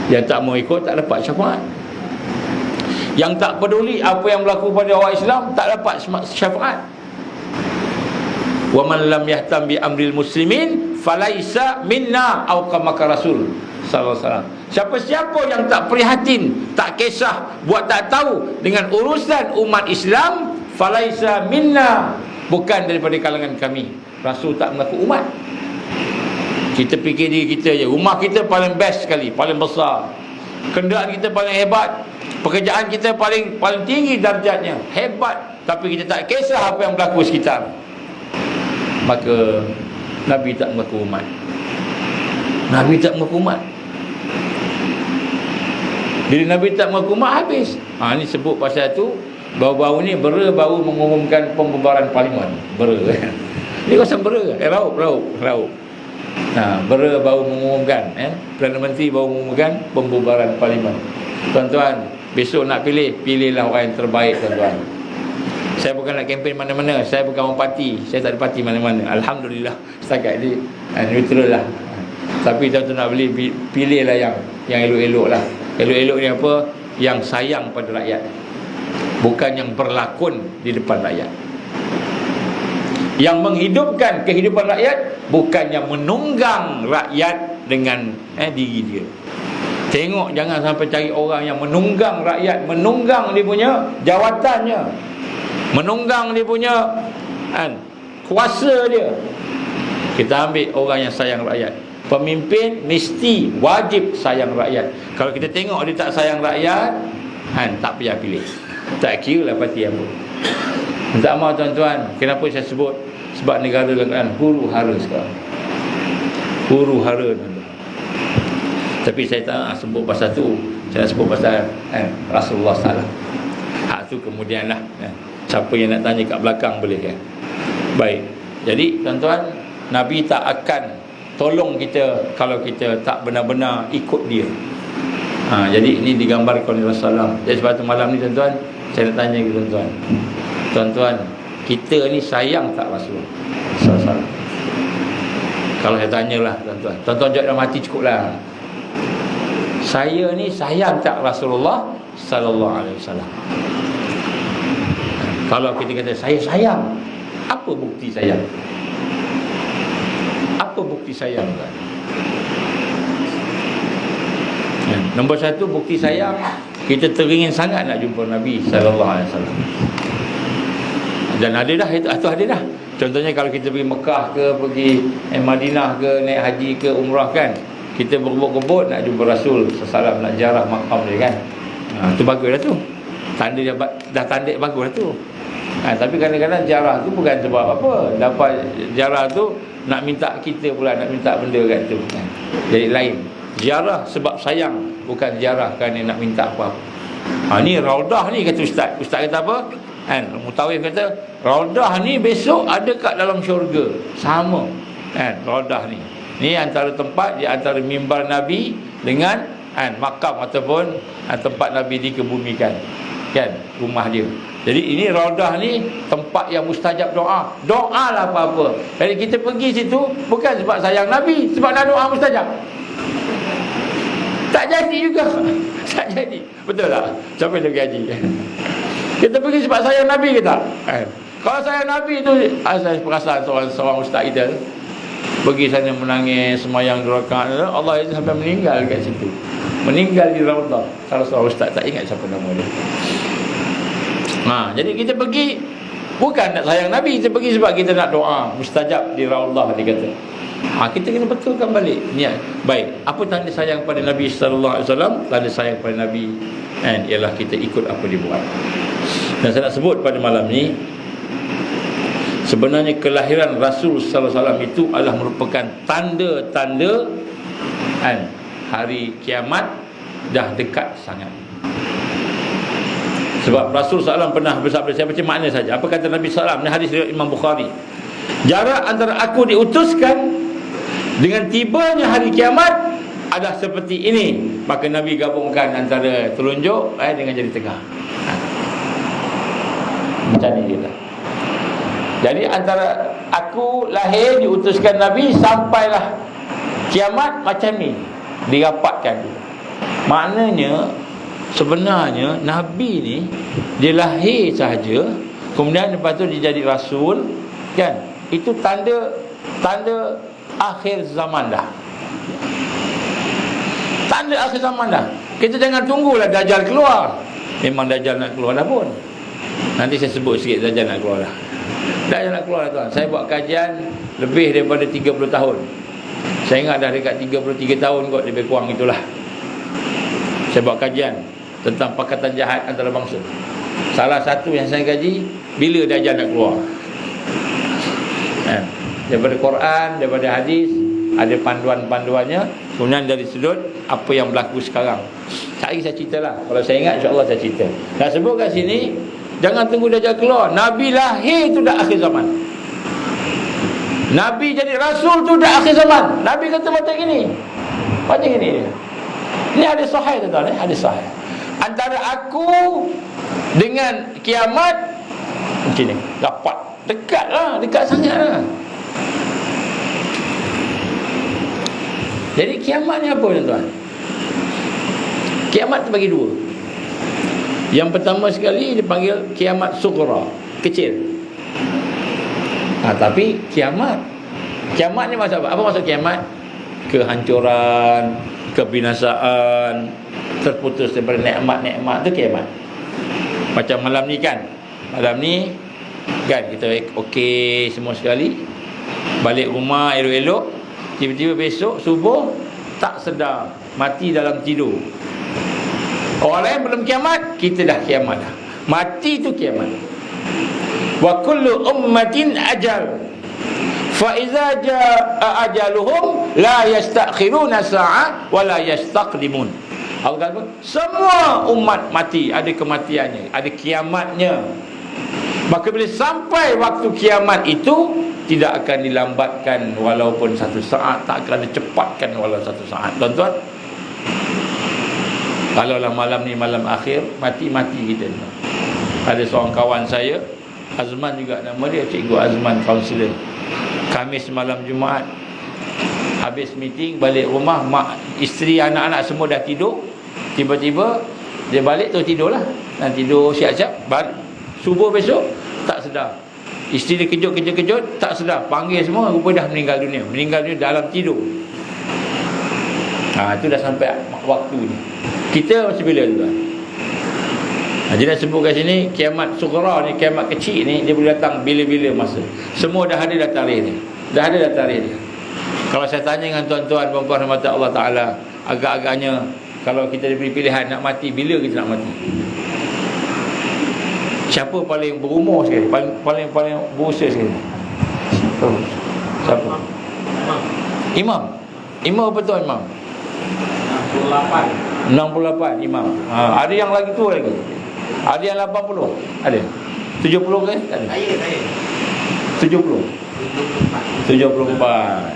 Yang tak mau ikut tak dapat syafaat. Yang tak peduli apa yang berlaku pada orang Islam tak dapat syafaat. wa man lam yahtam bi amril muslimin falaisa minna au kama rasul sallallahu alaihi wasallam. Siapa-siapa yang tak prihatin, tak kisah, buat tak tahu dengan urusan umat Islam, falaisa minna, bukan daripada kalangan kami. Rasul tak mengaku umat. Kita fikir diri kita je, rumah kita paling best sekali, paling besar, kenderaan kita paling hebat, pekerjaan kita paling tinggi darjatnya, hebat, tapi kita tak kisah apa yang berlaku sekitar. Maka Nabi tak mengaku umat. Nabi tak mengaku umat. Bila Nabi tak mengaku umat, habis. Ni sebut pasal tu. Baru-baru ni Bera baru mengumumkan pembubaran parlimen. Bera ni kawasan Bera, Raup. Bera baru mengumumkan, Perdana Menteri baru mengumumkan pembubaran parlimen. Tuan-tuan, besok nak pilihlah orang yang terbaik, tuan-tuan. Saya bukan nak kempen mana-mana, saya bukan orang parti, saya tak ada parti mana-mana. Alhamdulillah, setakat ni neutral lah. Tapi tuan-tuan nak pilihlah yang elok-elok lah. Elok-elok ni apa? Yang sayang pada rakyat, bukan yang berlakon di depan rakyat. Yang menghidupkan kehidupan rakyat, bukan yang menunggang rakyat dengan diri dia. Tengok, jangan sampai cari orang yang menunggang rakyat, menunggang dia punya jawatannya, menunggang dia punya kuasa dia. Kita ambil orang yang sayang rakyat. Pemimpin mesti wajib sayang rakyat. Kalau kita tengok dia tak sayang rakyat, tak payah pilih. Tak kira lah parti apa. Minta maaf tuan-tuan, kenapa saya sebut? Sebab negara dalam huru hara sekarang. Huru hara, tuan-tuan. Tapi saya tak nak sebut pasal tu. Saya nak sebut pasal Rasulullah SAW. Hak tu kemudian lah. Siapa yang nak tanya kat belakang boleh kan. Baik. Jadi tuan-tuan, Nabi tak akan tolong kita kalau kita tak benar-benar ikut dia. Jadi ini digambarkan oleh Rasulullah. Jadi sebab tu malam ni tuan-tuan, saya nak tanya ke tuan-tuan. Tuan-tuan, kita ni sayang tak Rasul SAW? Kalau saya tanyalah tuan-tuan, tuan-tuan jawab dalam hati cukup lah. Saya ni sayang tak Rasulullah sallallahu alaihi wasallam? Kalau kita kata saya sayang, apa bukti sayang? Apa bukti sayang kan? Nombor satu bukti sayang, kita teringin sangat nak jumpa Nabi sallallahu alaihi wasallam. Dan ada dah itu ada dah. Contohnya kalau kita pergi Mekah ke, pergi Madinah ke, naik haji ke, umrah kan, kita berebut-rebut nak jumpa Rasul sallallahu alaihi wasallam, nak ziarah makam dia kan. Tu bagus dah tu. Tanda dia dah tanda bagus dah tu. Tapi kadang-kadang ziarah tu bukan sebab apa. Dapat ziarah tu nak minta kita pula, nak minta benda kat tu. Jadi lain. Ziarah sebab sayang, bukan ziarah kerana nak minta apa-apa. Ni raudah ni kata ustaz. Ustaz kata apa? Mutawif kata raudah ni besok ada kat dalam syurga. Sama. Raudah ni. Ni antara tempat, di antara mimbar Nabi dengan makam ataupun tempat Nabi dikebumikan. Kan, rumah dia. Jadi ini raudah ni tempat yang mustajab doa. Doa lah apa-apa. Jadi kita pergi situ bukan sebab sayang Nabi, sebab nak doa mustajab. Tak jadi juga. Tak jadi. Betul tak? Siapa yang gaji? Kita pergi sebab sayang Nabi ke tak? Kalau sayang Nabi tu, saya perasan seorang ustaz kita pergi sana menangis, semayang 2 rakaat, Allah sampai meninggal kat situ. Meninggal di raudah. Salah seorang ustaz, tak ingat siapa nama dia. Jadi kita pergi bukan nak sayang Nabi, kita pergi sebab kita nak doa mustajab di raudah, dia kata. Kita kena betulkan balik niat. Baik, apa tanda sayang pada Nabi sallallahu alaihi wasallam? Tanda sayang pada Nabi ialah kita ikut apa dia buat. Dan saya nak sebut pada malam ni, sebenarnya kelahiran Rasul sallallahu alaihi wasallam itu adalah merupakan tanda-tanda hari kiamat dah dekat sangat. Sebab Rasul SAW pernah bersabda, saya baca makna saja. Apa kata Nabi SAW? Ini hadis riwayat Imam Bukhari. Jarak antara aku diutuskan dengan tibanya hari kiamat adalah seperti ini. Maka Nabi gabungkan antara telunjuk dengan jari tengah. Macam ni dia. Jadi antara aku lahir diutuskan Nabi sampailah kiamat macam ni, dirapatkan. Maknanya sebenarnya Nabi ni dia lahir sahaja, kemudian lepas tu dia jadi Rasul kan, itu tanda akhir zaman dah. Tanda akhir zaman dah. Kita jangan tunggulah Dajjal keluar. Memang Dajjal nak keluar dah pun. Nanti saya sebut sikit Dajjal nak keluar dah. Dajjal nak keluar dah tuan. Saya buat kajian lebih daripada 30 tahun. Saya ingat dah dekat 33 tahun kot, lebih kurang itulah. Saya buat kajian tentang pakatan jahat antarabangsa. Salah satu yang saya kaji, bila Dajjal nak keluar. Daripada Quran, daripada hadis, ada panduan-panduannya. Kemudian dari sudut apa yang berlaku sekarang. Hari saya ceritalah. Kalau saya ingat, insya-Allah saya cerita. Nak sebut kat sini, jangan tunggu Dajjal keluar. Nabi lahir tu dah akhir zaman. Nabi jadi rasul tu dah akhir zaman. Nabi kata macam gini. Macam gini dia. Ini hadis sahih tuan-tuan, hadis sahih. Antara aku dengan kiamat macam ni, dapat dekat lah, dekat sangat lah. Jadi kiamat ni apa tuan-tuan? Kiamat tu bagi dua. Yang pertama sekali dipanggil kiamat sughra, kecil. Tapi kiamat ni maksud apa? Apa maksud kiamat? Kehancuran, kebinasaan, terputus daripada nikmat-nikmat tu kiamat. Macam malam ni kan. Malam ni kan kita okey semua sekali. Balik rumah elok-elok, tiba-tiba besok subuh tak sedar, mati dalam tidur. Orang lain belum kiamat, kita dah kiamat dah. Mati tu kiamat. Wa kullu ummatin ajal. Fa iza jaa ajaluhum la yastakhiruna sa'a wa la yastaqdimun. Allah kata semua umat mati, ada kematiannya, ada kiamatnya. Maka bila sampai waktu kiamat itu, tidak akan dilambatkan walaupun satu saat, tak akan dicepatkan walau satu saat. Tuan-tuan, kalaulah malam ni malam akhir, mati-mati kita. Ada seorang kawan saya, Azman juga nama dia, Cikgu Azman, kaunselor. Khamis malam Jumaat, habis meeting, balik rumah, mak, isteri, anak-anak semua dah tidur. Tiba-tiba dia balik tu tidurlah. Dan tidur siap-siap, subuh besok tak sedar. Isteri dia kejut-kejut, tak sedar. Panggil semua, rupanya dah meninggal dunia. Meninggal dunia dalam tidur. Itu dah sampai waktu ni. Kita masih bila tuan? Jadi nak sebut kat sini, kiamat sughra ni, kiamat kecil ni, dia boleh datang bila-bila masa. Semua dah ada dah tarikh ni. Dah ada dah tarikh dia. Kalau saya tanya dengan tuan-tuan puan-puan rahmat Allah Ta'ala, agak-agaknya kalau kita diberi pilihan nak mati, bila kita nak mati? Siapa paling berumur sekali? Paling berusia sekali? Siapa? Imam. Imam apa tuan Imam? 68 Imam. Ada yang lagi tua lagi? Ada yang 80? Ada? 70 ke? Tak ada? 70? 74.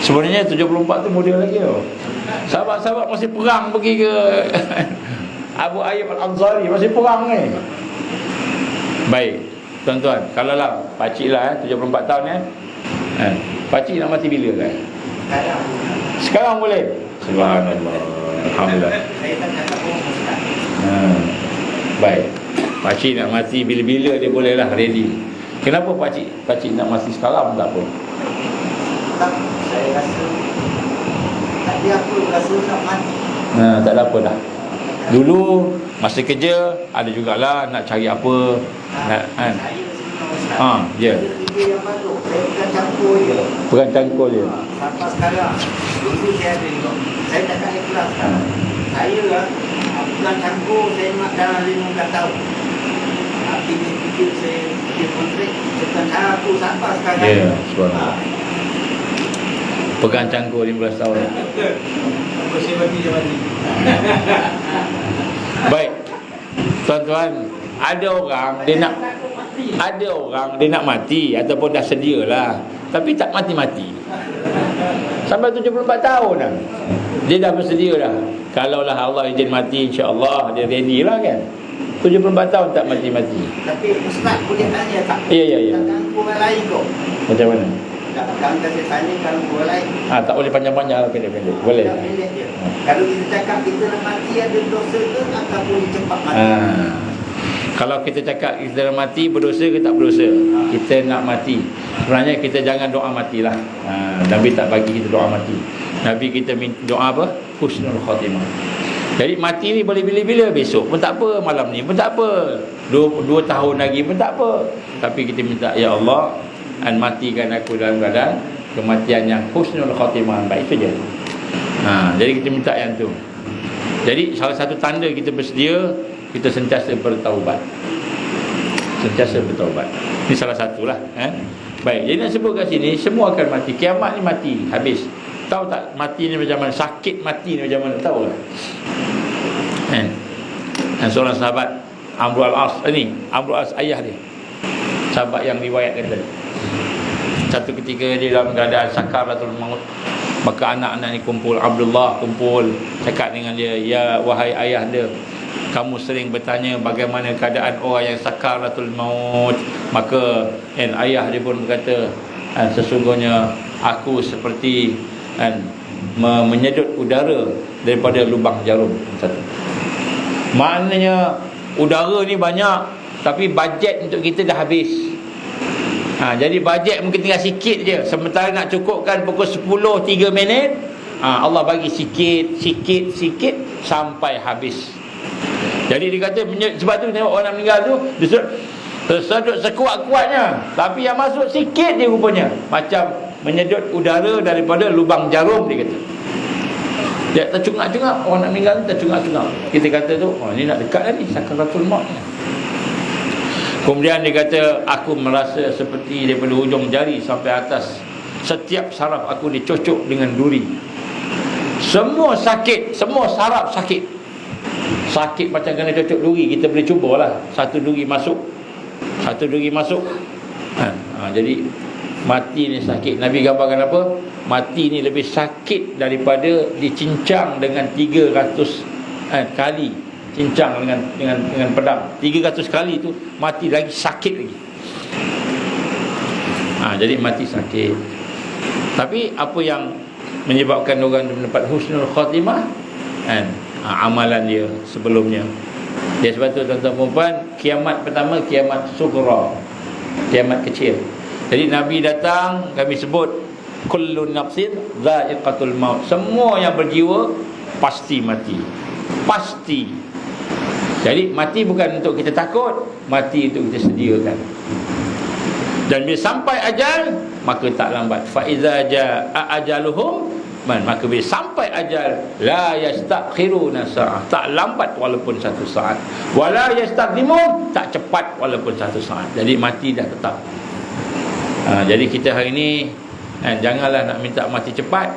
Sebenarnya 74 tu muda lagi tau. Sahabat-sahabat masih perang pergi ke Abu Ayyub Al-Ansari, masih perang ni. Baik, tuan-tuan, kalau lah pakcik lah 74 tahun pakcik nak mati bila kan? Sekarang boleh? Subhanallah, alhamdulillah. Baik, pakcik nak mati bila-bila dia boleh lah, ready. Kenapa pakcik nak mati sekarang? Tak apa. Saya rasa tadi aku rasa nak mati. Tak ada apa dah. Dulu masa kerja ada jugalah nak cari apa nak kan. Ya. Yang baru saya bukan campur je. Bukan campur je. Sampai sekarang dulu saya ada juga. Saya tak ada ikhlas sekarang. Saya bukan campur, saya nak dalam 15 tahun. Tapi fikir saya fikir kontrak bukan aku sampai sekarang. Ya, subhanallah. Pegang cangkul 15 tahun. Apa saya bagi dia mati. Baik. Tuan-tuan, ada orang dia nak mati ataupun dah sedialah, tapi tak mati-mati. Sampai 74 tahun dah. Dia dah bersedia dah. Kalaulah Allah izin mati, insya-Allah dia ready lah kan. 74 tahun tak mati-mati. Tapi Ustaz boleh tanya tak? Ya. Tentang orang lain kok. Macam mana? Kalau saya tanya kalau orang lain. Tak boleh panjang-panjang, pendek-pendek. Boleh. Pendek je. Kalau kita cakap kita nak mati ada dosa ke ataupun cepat mati? Kalau kita cakap kita nak mati, berdosa ke tak berdosa? Kita nak mati. Sebenarnya kita jangan doa matilah. Nabi tak bagi kita doa mati. Nabi kita doa apa? Husnul khatimah. Jadi mati ni boleh bila-bila, besok pun tak apa, malam ni pun tak apa, 2 tahun lagi pun tak apa. Tapi kita minta, ya Allah, matikan aku dalam keadaan kematian yang husnul khatimah, baik saja. Jadi kita minta yang tu. Jadi salah satu tanda kita bersedia, kita sentiasa bertaubat. Sentiasa bertaubat. Ini salah satulah. Baik, jadi nak sebut kat sini, semua akan mati. Kiamat ni mati, habis. Tahu tak mati ni macam mana? Sakit mati ni macam mana? Tahu tak? Seorang sahabat Amr al-As Amr al-As ayah dia, sahabat yang riwayatkan tadi, satu ketika dia dalam keadaan sakaratul maut, maka anak-anak ni kumpul, Abdullah kumpul, cakap dengan dia, ya wahai ayah dia, kamu sering bertanya bagaimana keadaan orang yang sakaratul maut. Maka ayah dia pun berkata, sesungguhnya aku seperti menyedut udara daripada lubang jarum. Satu, maknanya udara ni banyak, tapi bajet untuk kita dah habis. Jadi bajet mungkin tinggal sikit je. Sementara nak cukupkan pukul 10 3 minit, Allah bagi sikit sampai habis. Jadi dia kata, sebab tu tengok orang meninggal tu tersedut sekuat-kuatnya, tapi yang masuk sikit je rupanya, macam menyedut udara daripada lubang jarum, dia kata. Dia tercungap-cungap, orang nak meninggal ni tercungap-cungap. Kita kata tu, ni nak dekat dah ni, sakaratul maut ni. Kemudian dia kata, aku merasa seperti daripada hujung jari sampai atas, setiap saraf aku dicocok dengan duri. Semua sakit, semua saraf sakit. Sakit macam kena cocok duri. Kita boleh cubalah, satu duri masuk. Jadi mati ni sakit. Nabi gambarkan apa? Mati ni lebih sakit daripada dicincang dengan 300 kali cincang dengan pedang. 300 kali tu mati lagi sakit lagi. Jadi mati sakit. Tapi apa yang menyebabkan orang mendapat husnul khatimah? Amalan dia sebelumnya. Dia sebab tu tuan-tuan perempuan, kiamat pertama kiamat sughra, kiamat kecil. Jadi Nabi datang, kami sebut kullu nafsin dha'iqatul maut. Semua yang berjiwa pasti mati. Pasti. Jadi mati bukan untuk kita takut, mati untuk kita sediakan. Dan bila sampai ajal, maka tak lambat. Fa iza jaa ajaluhum, maka bila sampai ajal, la yastakhiruna sa'ah, tak lambat walaupun satu saat, wala yastaqdimun, tak cepat walaupun satu saat. Jadi mati dah tetap. Jadi kita hari ni janganlah nak minta mati cepat,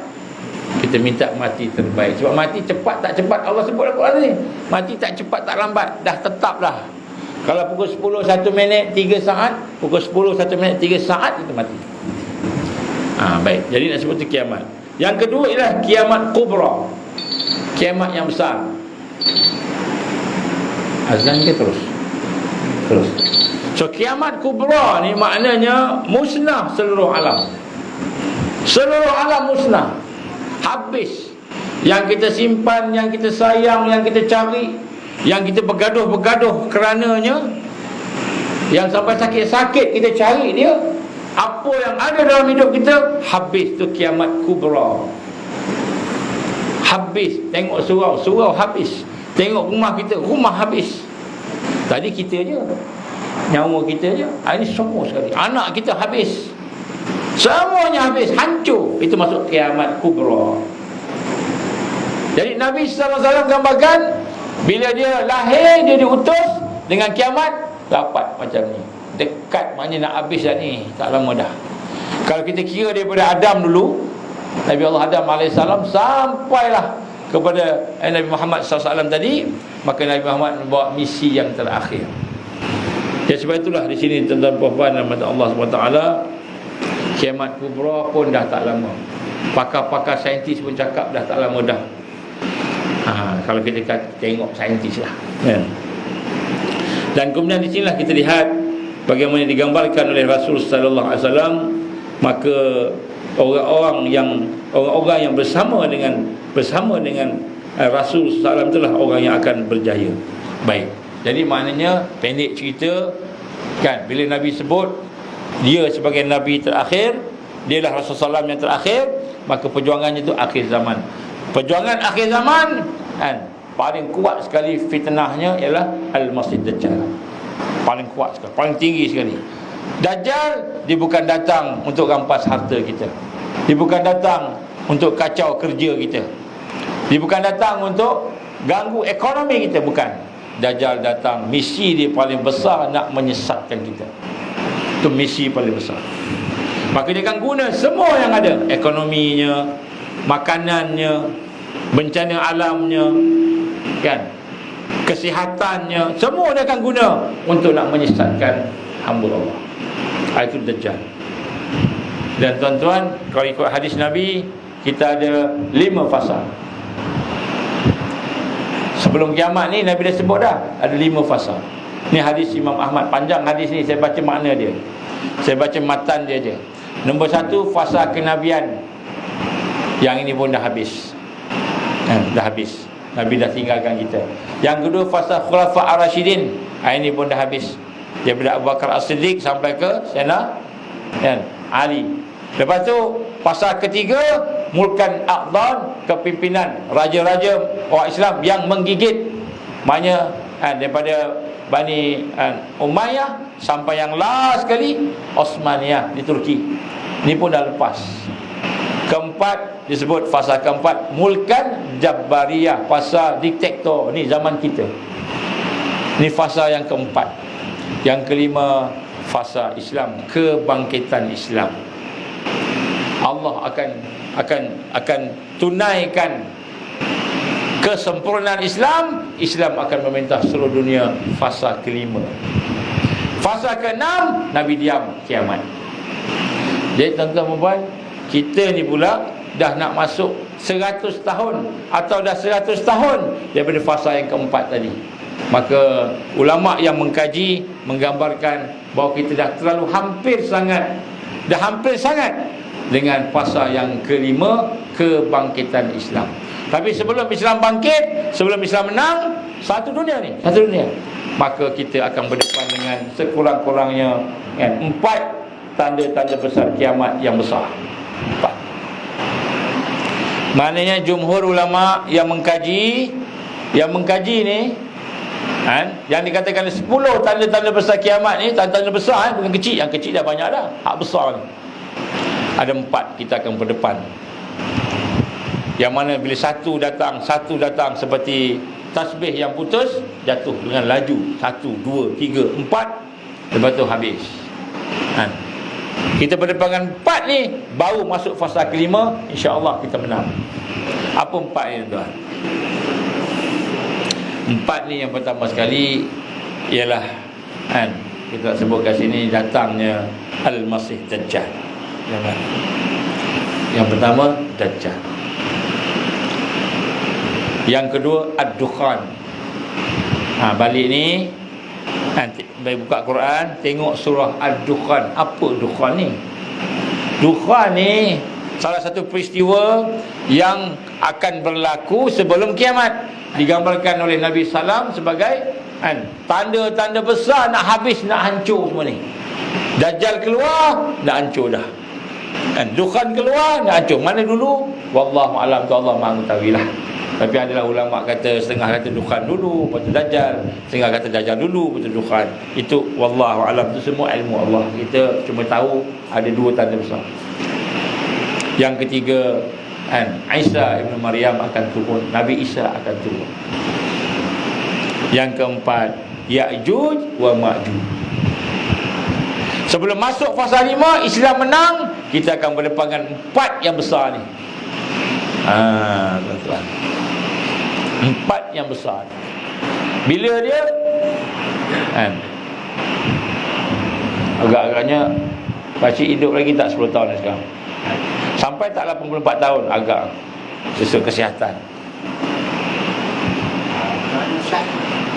kita minta mati terbaik. Sebab mati cepat tak cepat, Allah sebut dalam Quran ni, mati tak cepat tak lambat, dah tetap dah. Kalau pukul 10 1 minit 3 saat, pukul 10 1 minit 3 saat, kita mati. Baik, jadi nak sebut tu kiamat. Yang kedua ialah kiamat kubra, kiamat yang besar. Azan ke terus? So kiamat kubra ni maknanya musnah seluruh alam. Seluruh alam musnah, habis. Yang kita simpan, yang kita sayang, yang kita cari, yang kita bergaduh kerananya, yang sampai sakit-sakit kita cari dia, apa yang ada dalam hidup kita, habis. Tu kiamat kubra. Habis. Tengok surau habis. Tengok rumah kita, rumah habis. Tadi kita je, nyawa kita je. Ini semua sekali. Anak kita habis. Semuanya habis, hancur. Itu masuk kiamat kubra. Jadi Nabi SAW gambarkan, bila dia lahir, dia diutus dengan kiamat, dapat macam ni. Dekat, maknanya nak habis dah ni, tak lama dah. Kalau kita kira daripada Adam dulu, Nabi Allah Adam AS, sampailah kepada Nabi Muhammad SAW tadi, maka Nabi Muhammad membawa misi yang terakhir. Ya, sebab itulah di sini tuan-tuan puan-puan dan Allah SWT, kiamat kubra pun dah tak lama. Pakar-pakar saintis pun cakap dah tak lama dah. Kalau kita tengok saintis lah, ya. Dan kemudian di sinilah kita lihat bagaimana digambarkan oleh Rasul sallallahu alaihi wasallam, maka orang-orang yang bersama dengan Rasul sallallahu alaihi wasallam itulah orang yang akan berjaya. Baik. Jadi maknanya pendek cerita kan, bila Nabi sebut dia sebagai Nabi terakhir, dialah Rasulullah SAW yang terakhir, maka perjuangannya itu akhir zaman. Perjuangan akhir zaman kan, paling kuat sekali fitnahnya ialah Al-Masih Dajjal. Paling kuat sekali, paling tinggi sekali. Dajjal dia bukan datang untuk rampas harta kita, dia bukan datang untuk kacau kerja kita, dia bukan datang untuk ganggu ekonomi kita, bukan. Dajjal datang, misi dia paling besar nak menyesatkan kita. Itu misi paling besar. Maka dia akan guna semua yang ada, ekonominya, makanannya, bencana alamnya kan, kesihatannya, semua dia akan guna untuk nak menyesatkan hamba Allah. Itu Dajjal. Dan tuan-tuan, kalau ikut hadis Nabi, kita ada 5 fasa. Sebelum kiamat ni Nabi dah sebut dah ada 5 fasa. Ni hadis Imam Ahmad, panjang hadis ni, saya baca makna dia, saya baca matan dia je. Nombor 1, fasa kenabian. Yang ini pun dah habis. Dah habis. Nabi dah tinggalkan kita. Yang kedua, fasa Khulafa Ar-Rasyidin. Ini pun dah habis. Daripada Abu Bakar As-Siddiq sampai ke Sayyidina Ali. Lepas tu fasa ketiga, mulkan aqdan, kepimpinan raja-raja orang Islam yang menggigit. Maknanya daripada Bani Umayyah sampai yang last sekali Osmaniyah di Turki. Ini pun dah lepas. Keempat disebut fasa keempat, mulkan Jabbariyah, fasa diktator. Ni zaman kita. Ni fasa yang keempat. Yang kelima, fasa Islam, kebangkitan Islam. Allah akan tunaikan kesempurnaan Islam. Islam akan memerintah seluruh dunia. Fasa kelima. Fasa keenam, Nabi diam, kiamat. Jadi tuan-tuan puan, kita ni pula dah nak masuk 100 tahun atau dah 100 tahun daripada fasa yang keempat tadi. Maka ulama yang mengkaji menggambarkan bahawa kita dah terlalu hampir sangat dengan fasa yang kelima, kebangkitan Islam. Tapi sebelum Islam bangkit, sebelum Islam menang, satu dunia, maka kita akan berdepan dengan sekurang-kurangnya 4 tanda-tanda besar kiamat yang besar. 4. Maknanya jumhur ulama yang mengkaji ni yang dikatakan 10 tanda-tanda besar kiamat ni, tanda-tanda besar bukan kecil. Yang kecil dah banyak dah, hak besar ni. Ada 4 kita akan berdepan. Yang mana bila satu datang seperti tasbih yang putus, jatuh dengan laju. 1, 2, 3, 4, lepas tu habis. Kita berdepan 4 ni, baru masuk fasa kelima, insya-Allah kita menang. Apa 4 ni tuan? 4 ni yang pertama sekali ialah kita sebut kat sini datangnya Al-Masih Dajjal. Yang pertama Dajjal. Yang kedua Ad-Dukhan. Balik ni buka Quran, tengok surah Ad-Dukhan. Apa Dukhan ni? Dukhan ni salah satu peristiwa yang akan berlaku sebelum kiamat. Digambarkan oleh Nabi SAW sebagai tanda-tanda besar nak habis, nak hancur semua ni. Dajjal keluar, nak hancur dah. Dukhan keluar, nak hancur. Mana dulu? Wallahu alam, tu Allah Maha mengetahui lah. Tapi adalah ulama kata, setengah kata Dukhan dulu, lepas tu Dajjal, setengah kata Dajjal dulu, lepas tu Dukhan. Itu wallahu alam, tu semua ilmu Allah. Kita cuma tahu ada 2 tanda besar. Yang ketiga, Isa ibn Maryam akan turun, Nabi Isa akan turun. Yang keempat, Ya'juj wa Ma'juj. Sebelum masuk fasa 5, Islam menang, kita akan berdepan dengan 4 yang besar ni. Tuan-tuan, 4 yang besar. Bila dia agak-agaknya pakcik hidup lagi tak 10 tahun sekarang. Sampai tak 84 tahun agak sesuai kesihatan.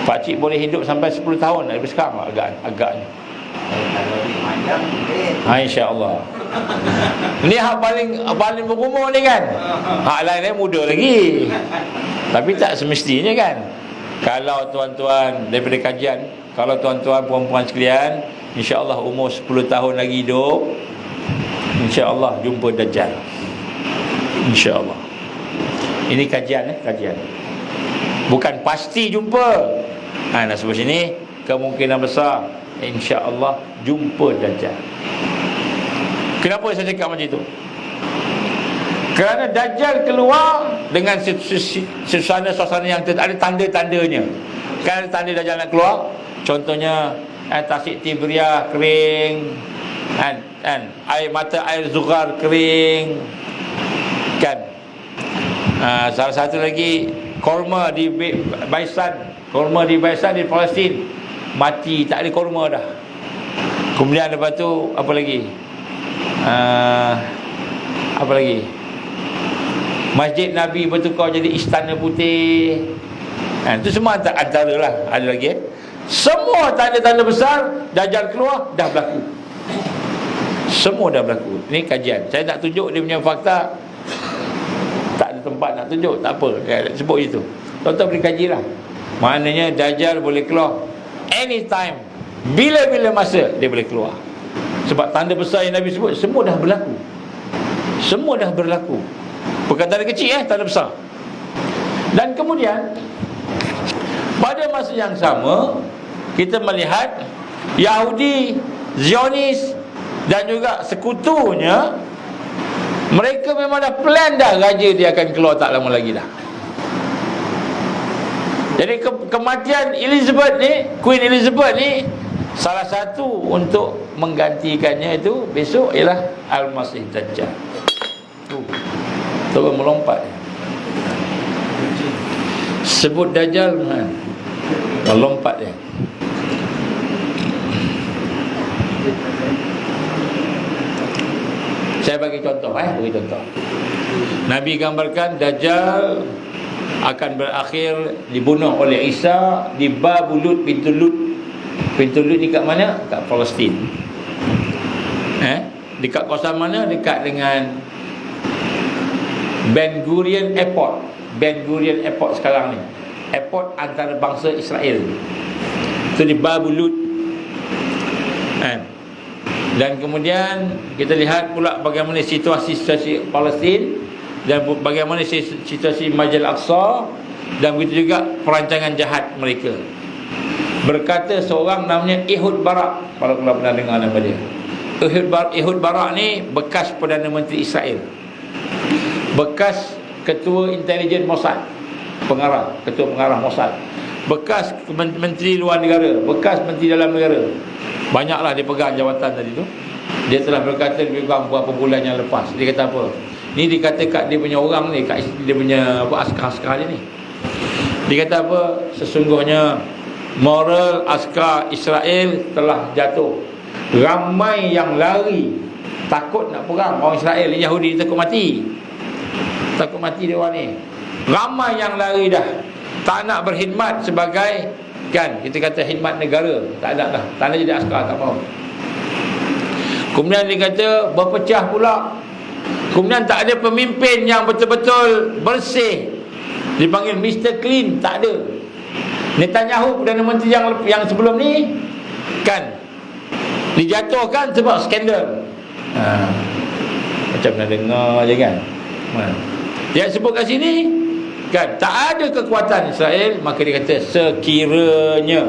Pakcik boleh hidup sampai 10 tahun daripada sekarang agaknya. InsyaAllah. Ni hak paling berumur ni kan. Hak lain muda lagi. Tapi tak semestinya kan. Kalau tuan-tuan daripada kajian, kalau tuan-tuan puan-puan sekalian, insya-Allah umur 10 tahun lagi hidup, insya-Allah jumpa Dajjal. Insya-Allah. Ini kajian, kajian. Bukan pasti jumpa. Nak sebut sini, kemungkinan besar insya-Allah jumpa Dajjal. Kenapa saya cakap macam itu? Kerana Dajjal keluar dengan suasana yang ada tanda-tandanya. Kan ada tanda Dajjal nak keluar. Contohnya tasik Tibria kering, air mata air zughar kering, kan. Salah satu lagi, korma di Baisan, di Palestin mati, tak ada korma dah. Kemudian lepas tu apa lagi? Apa lagi? Masjid Nabi bertukar jadi istana putih. Itu semua antara lah. Ada lagi semua tanda-tanda besar Dajjal keluar dah berlaku. Semua dah berlaku. Ini kajian. Saya nak tunjuk dia punya fakta, tak ada tempat nak tunjuk, tak apa, sebut itu. Tuan-tuan boleh kajilah. Maknanya Dajjal boleh keluar anytime, bila-bila masa dia boleh keluar. Sebab tanda besar yang Nabi sebut semua dah berlaku. Semua dah berlaku. Bukan tanda kecil, tanda besar. Dan kemudian pada masa yang sama kita melihat Yahudi, Zionis dan juga sekutunya, mereka memang dah plan dah raja dia akan keluar tak lama lagi dah. Jadi kematian Elizabeth ni, Queen Elizabeth ni, salah satu untuk menggantikannya itu besok ialah Al-Masih Dajjal. Terus melompat. Sebut Dajjal, melompat dia. Saya bagi contoh, bagi contoh. Nabi gambarkan Dajjal akan berakhir dibunuh oleh Isa di Babul Lut, pintu Lut. Pintu Lut ni kat mana? Kat Palestin. Dekat kawasan mana? Dekat dengan Ben Gurion Airport. Ben Gurion Airport sekarang ni, airport antarabangsa Israel. Itu di Babul Lut. Dan kemudian kita lihat pula bagaimana situasi Palestin dan bagaimana situasi Masjid Al-Aqsa, dan begitu juga perancangan jahat mereka. Berkata seorang namanya Ehud Barak, kalau pernah dengar nama dia. Ehud Barak ni bekas Perdana Menteri Israel, bekas Ketua Intelijen Mossad, Ketua Pengarah Mossad, bekas Menteri Luar Negara, bekas Menteri Dalam Negara. Banyaklah dia pegang jawatan tadi tu. Dia telah berkata lebih kurang beberapa bulan yang lepas. Dia kata apa? Ni dikata kat dia punya orang ni, kat dia punya askar-askar dia ni. Dia kata apa? Sesungguhnya moral askar Israel telah jatuh. Ramai yang lari, takut nak perang. Orang Israel, Yahudi takut mati. Takut mati dia orang ni. Ramai yang lari dah, tak nak berkhidmat sebagai, kan, kita kata khidmat negara, tak ada dah, tak nak jadi askar, tak mahu. Kemudian dia kata berpecah pula. Kemudian tak ada pemimpin yang betul-betul bersih, dipanggil Mr. Clean, tak ada. Netanyahu, Perdana Menteri yang sebelum ni, kan, dijatuhkan sebab skandal. Macam nak dengar je kan. Dia sebut kat sini, kan, tak ada kekuatan Israel. Maka dia kata sekiranya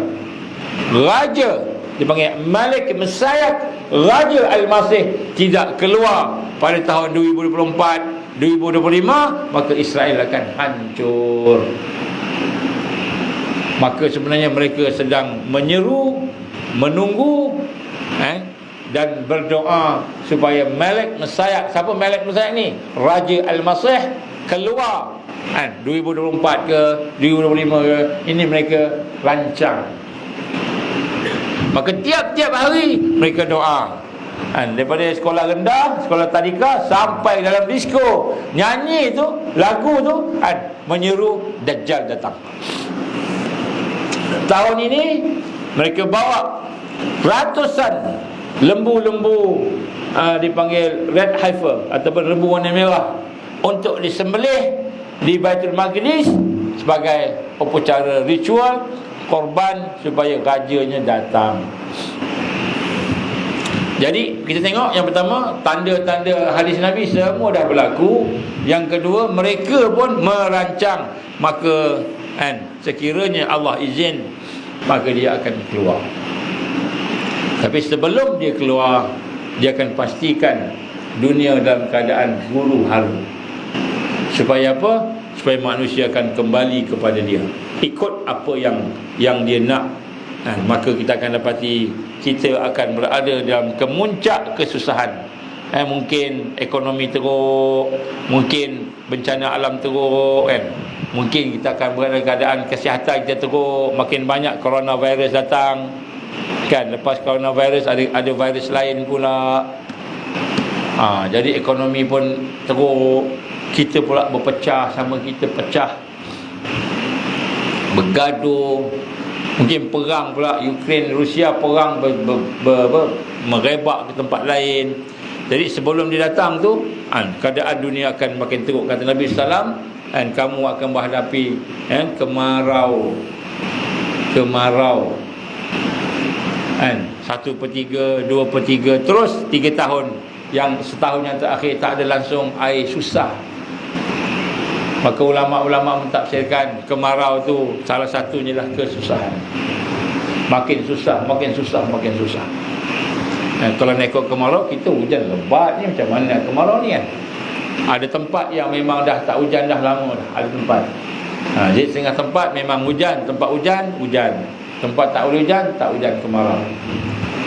raja, dipanggil Malik Messiah, Raja Al-Masih tidak keluar pada tahun 2024, 2025, maka Israel akan hancur. Maka sebenarnya mereka sedang menyeru, menunggu, dan berdoa supaya Malik Messiah. Siapa Malik Messiah ni? Raja Al-Masih keluar 2024 ke 2025 ke. Ini mereka rancang. Maka tiap-tiap hari mereka doa, daripada sekolah rendah, sekolah tadika, sampai dalam disko, nyanyi tu, lagu tu, menyeru Dajjal datang. Tahun ini mereka bawa ratusan lembu-lembu, dipanggil red heifer ataupun lembu warna merah, untuk disembelih di Baitul Maqdis sebagai upacara ritual korban supaya rajanya datang. Jadi kita tengok yang pertama, tanda-tanda hadis Nabi semua dah berlaku. Yang kedua, mereka pun merancang. Maka sekiranya Allah izin, maka dia akan keluar. Tapi sebelum dia keluar, dia akan pastikan dunia dalam keadaan huru hara. Supaya apa? Supaya manusia akan kembali kepada dia, ikut apa yang dia nak. Maka kita akan dapati kita akan berada dalam kemuncak kesusahan. Mungkin ekonomi teruk, mungkin bencana alam teruk, mungkin kita akan berada dalam keadaan kesihatan kita teruk, makin banyak coronavirus datang. Lepas coronavirus ada virus lain pula. Jadi ekonomi pun teruk. Kita pula berpecah, sama kita pecah, bergaduh. Mungkin perang pula, Ukraine, Rusia perang merebak ke tempat lain. Jadi sebelum dia datang tu, keadaan dunia akan makin teruk. Kata Nabi SAW, kamu akan menghadapi kemarau. 1/3, 2/3, terus 3 tahun. Yang setahun yang terakhir tak ada langsung air, susah. Maka ulama-ulama mentafsirkan kemarau tu salah satunya lah kesusahan. Makin susah, makin susah, makin susah. Kalau nak ikut kemarau, kita hujan lebat ni macam mana kemarau ni kan? Ada tempat yang memang dah tak hujan dah lama dah, ada tempat. Jadi setengah tempat memang hujan, tempat hujan, hujan. Tempat tak boleh hujan, tak hujan, kemarau.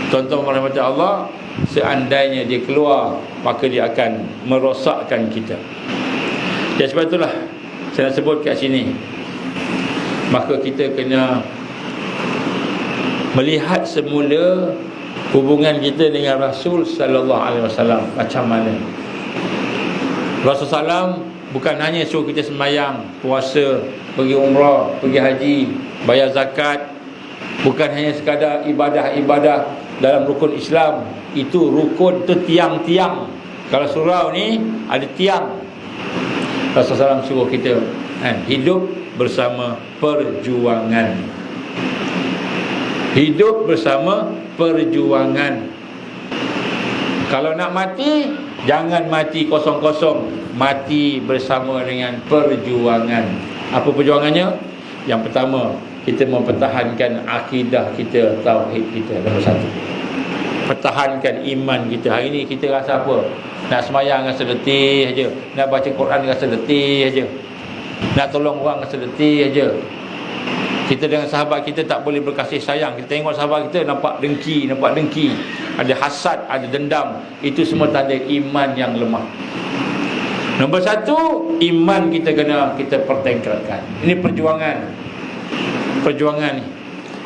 Tuan-tuan rahmat Allah, seandainya dia keluar, maka dia akan merosakkan kita. Dan sebab itulah saya nak sebut kat sini, maka kita kena melihat semula hubungan kita dengan Rasul sallallahu alaihi wasallam macam mana. Rasul sallam bukan hanya suruh kita sembahyang, puasa, pergi umrah, pergi haji, bayar zakat. Bukan hanya sekadar ibadah-ibadah dalam rukun Islam. Itu rukun tu tiang-tiang. Kalau surau ni ada tiang. Rasulullah SAW suruh kita hidup bersama perjuangan. Hidup bersama perjuangan. Kalau nak mati, jangan mati kosong-kosong. Mati bersama dengan perjuangan. Apa perjuangannya? Yang pertama, kita mempertahankan akidah kita, tauhid kita. Nombor 1, pertahankan iman kita. Hari ni kita rasa apa? Nak sembahyang rasa letih aja, nak baca Quran rasa letih aja, nak tolong orang rasa letih aja. Kita dengan sahabat kita tak boleh berkasih sayang. Kita tengok sahabat kita nampak dengki, ada hasad, ada dendam. Itu semua tanda iman yang lemah. Nombor 1, iman kita kena kita pertingkatkan. Ini perjuangan ni.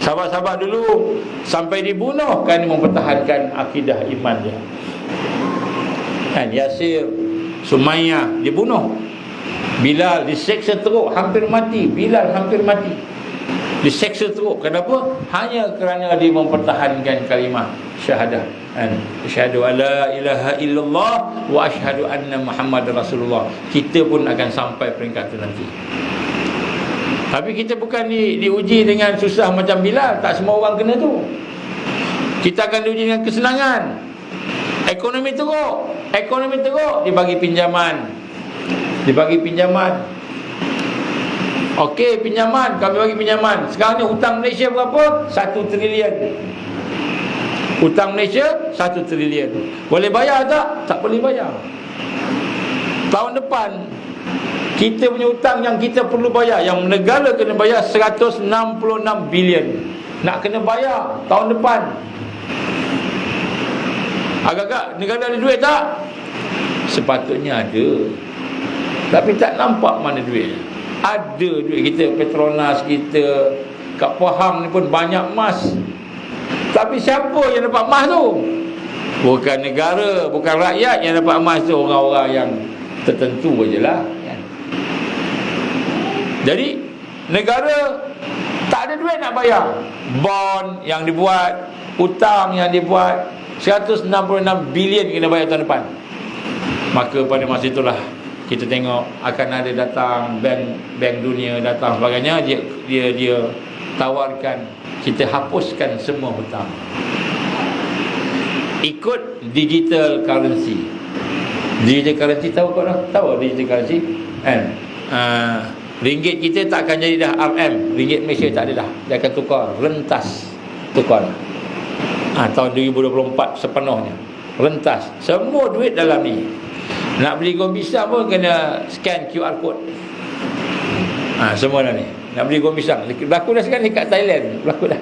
Sahabat-sahabat dulu sampai dibunuh kan mempertahankan akidah iman dia. Yasir, Sumayyah dibunuh. Bilal diseksa teruk, hampir mati. Bilal hampir mati, diseksa teruk. Kenapa? Hanya kerana dia mempertahankan kalimah syahadah. Asyhadu alla ilaha illallah wa asyhadu anna Muhammadar Rasulullah. Kita pun akan sampai peringkat itu nanti. Tapi kita bukan diuji dengan susah macam Bilal. Tak semua orang kena tu. Kita akan diuji dengan kesenangan. Ekonomi teruk, dibagi pinjaman. Okey, pinjaman, kami bagi pinjaman. Sekarang ni hutang Malaysia berapa? 1 trilion. Hutang Malaysia 1 trilion. Boleh bayar tak? Tak boleh bayar. Tahun depan kita punya hutang yang kita perlu bayar, yang negara kena bayar 166 bilion. Nak kena bayar tahun depan. Agak-agak negara ada duit tak? Sepatutnya ada. Tapi tak nampak mana duit. Ada duit kita, Petronas kita, kat Pahang ni pun banyak emas. Tapi siapa yang dapat emas tu? Bukan negara, bukan rakyat yang dapat emas tu, orang-orang yang tertentu je lah. Jadi negara tak ada duit nak bayar. Bond yang dibuat, hutang yang dibuat, 166 bilion kena bayar tahun depan. Maka pada masa itulah kita tengok akan ada datang bank dunia datang sebagainya, dia tawarkan kita hapuskan semua hutang, ikut digital currency. Digital currency tahu kau dah? Tahu digital currency kan? Ringgit kita tak akan jadi dah RM, ringgit Malaysia tak ada dah, dia akan tukar rentas, tukar tahun 2024 sepenuhnya rentas, semua duit dalam ni. Nak beli gombisang pun kena scan QR code. Semua dah ni. Nak beli gombisang berlaku dah sekarang dekat Thailand, berlaku dah.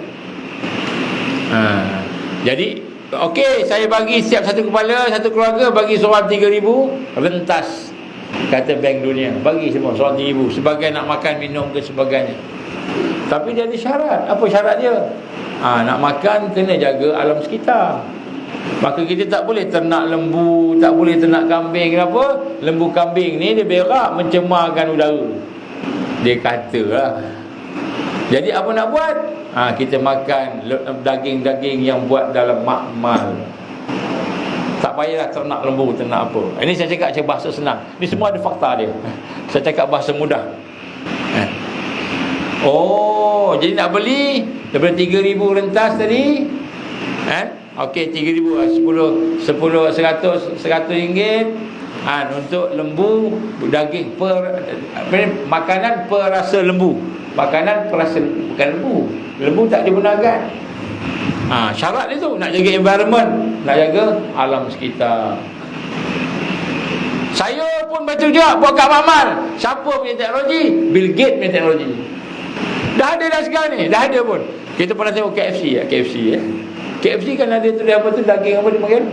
Jadi okey, saya bagi setiap satu kepala, satu keluarga bagi seorang 3,000 rentas, kata Bank Dunia, bagi semua seorang 3,000 sebagai nak makan, minum ke sebagainya. Tapi dia ada syarat. Apa syarat dia? Nak makan kena jaga alam sekitar. Maka kita tak boleh ternak lembu, tak boleh ternak kambing. Kenapa? Lembu kambing ni dia berak mencemarkan udara, dia katalah. Jadi apa nak buat? Kita makan daging-daging yang buat dalam makmal. Tak payahlah ternak lembu, ternak apa. Ini saya cakap bahasa senang. Ini semua ada fakta dia. Saya cakap bahasa mudah. Oh, jadi nak beli daripada 3,000 rentas tadi, okey, 3,000 100 ringgit untuk lembu, daging makanan perasa lembu. Makanan perasa, bukan lembu. Lembu tak digunakan. Syarat dia tu nak jaga environment, nak jaga alam sekitar. Saya pun betul juga buat kat Mamal. Siapa punya teknologi? Bill Gates punya teknologi. Dah ada dah sekarang ni, dah ada pun. Kita pernah tengok KFC KFC kan ada tu apa tu, daging apa dia panggil?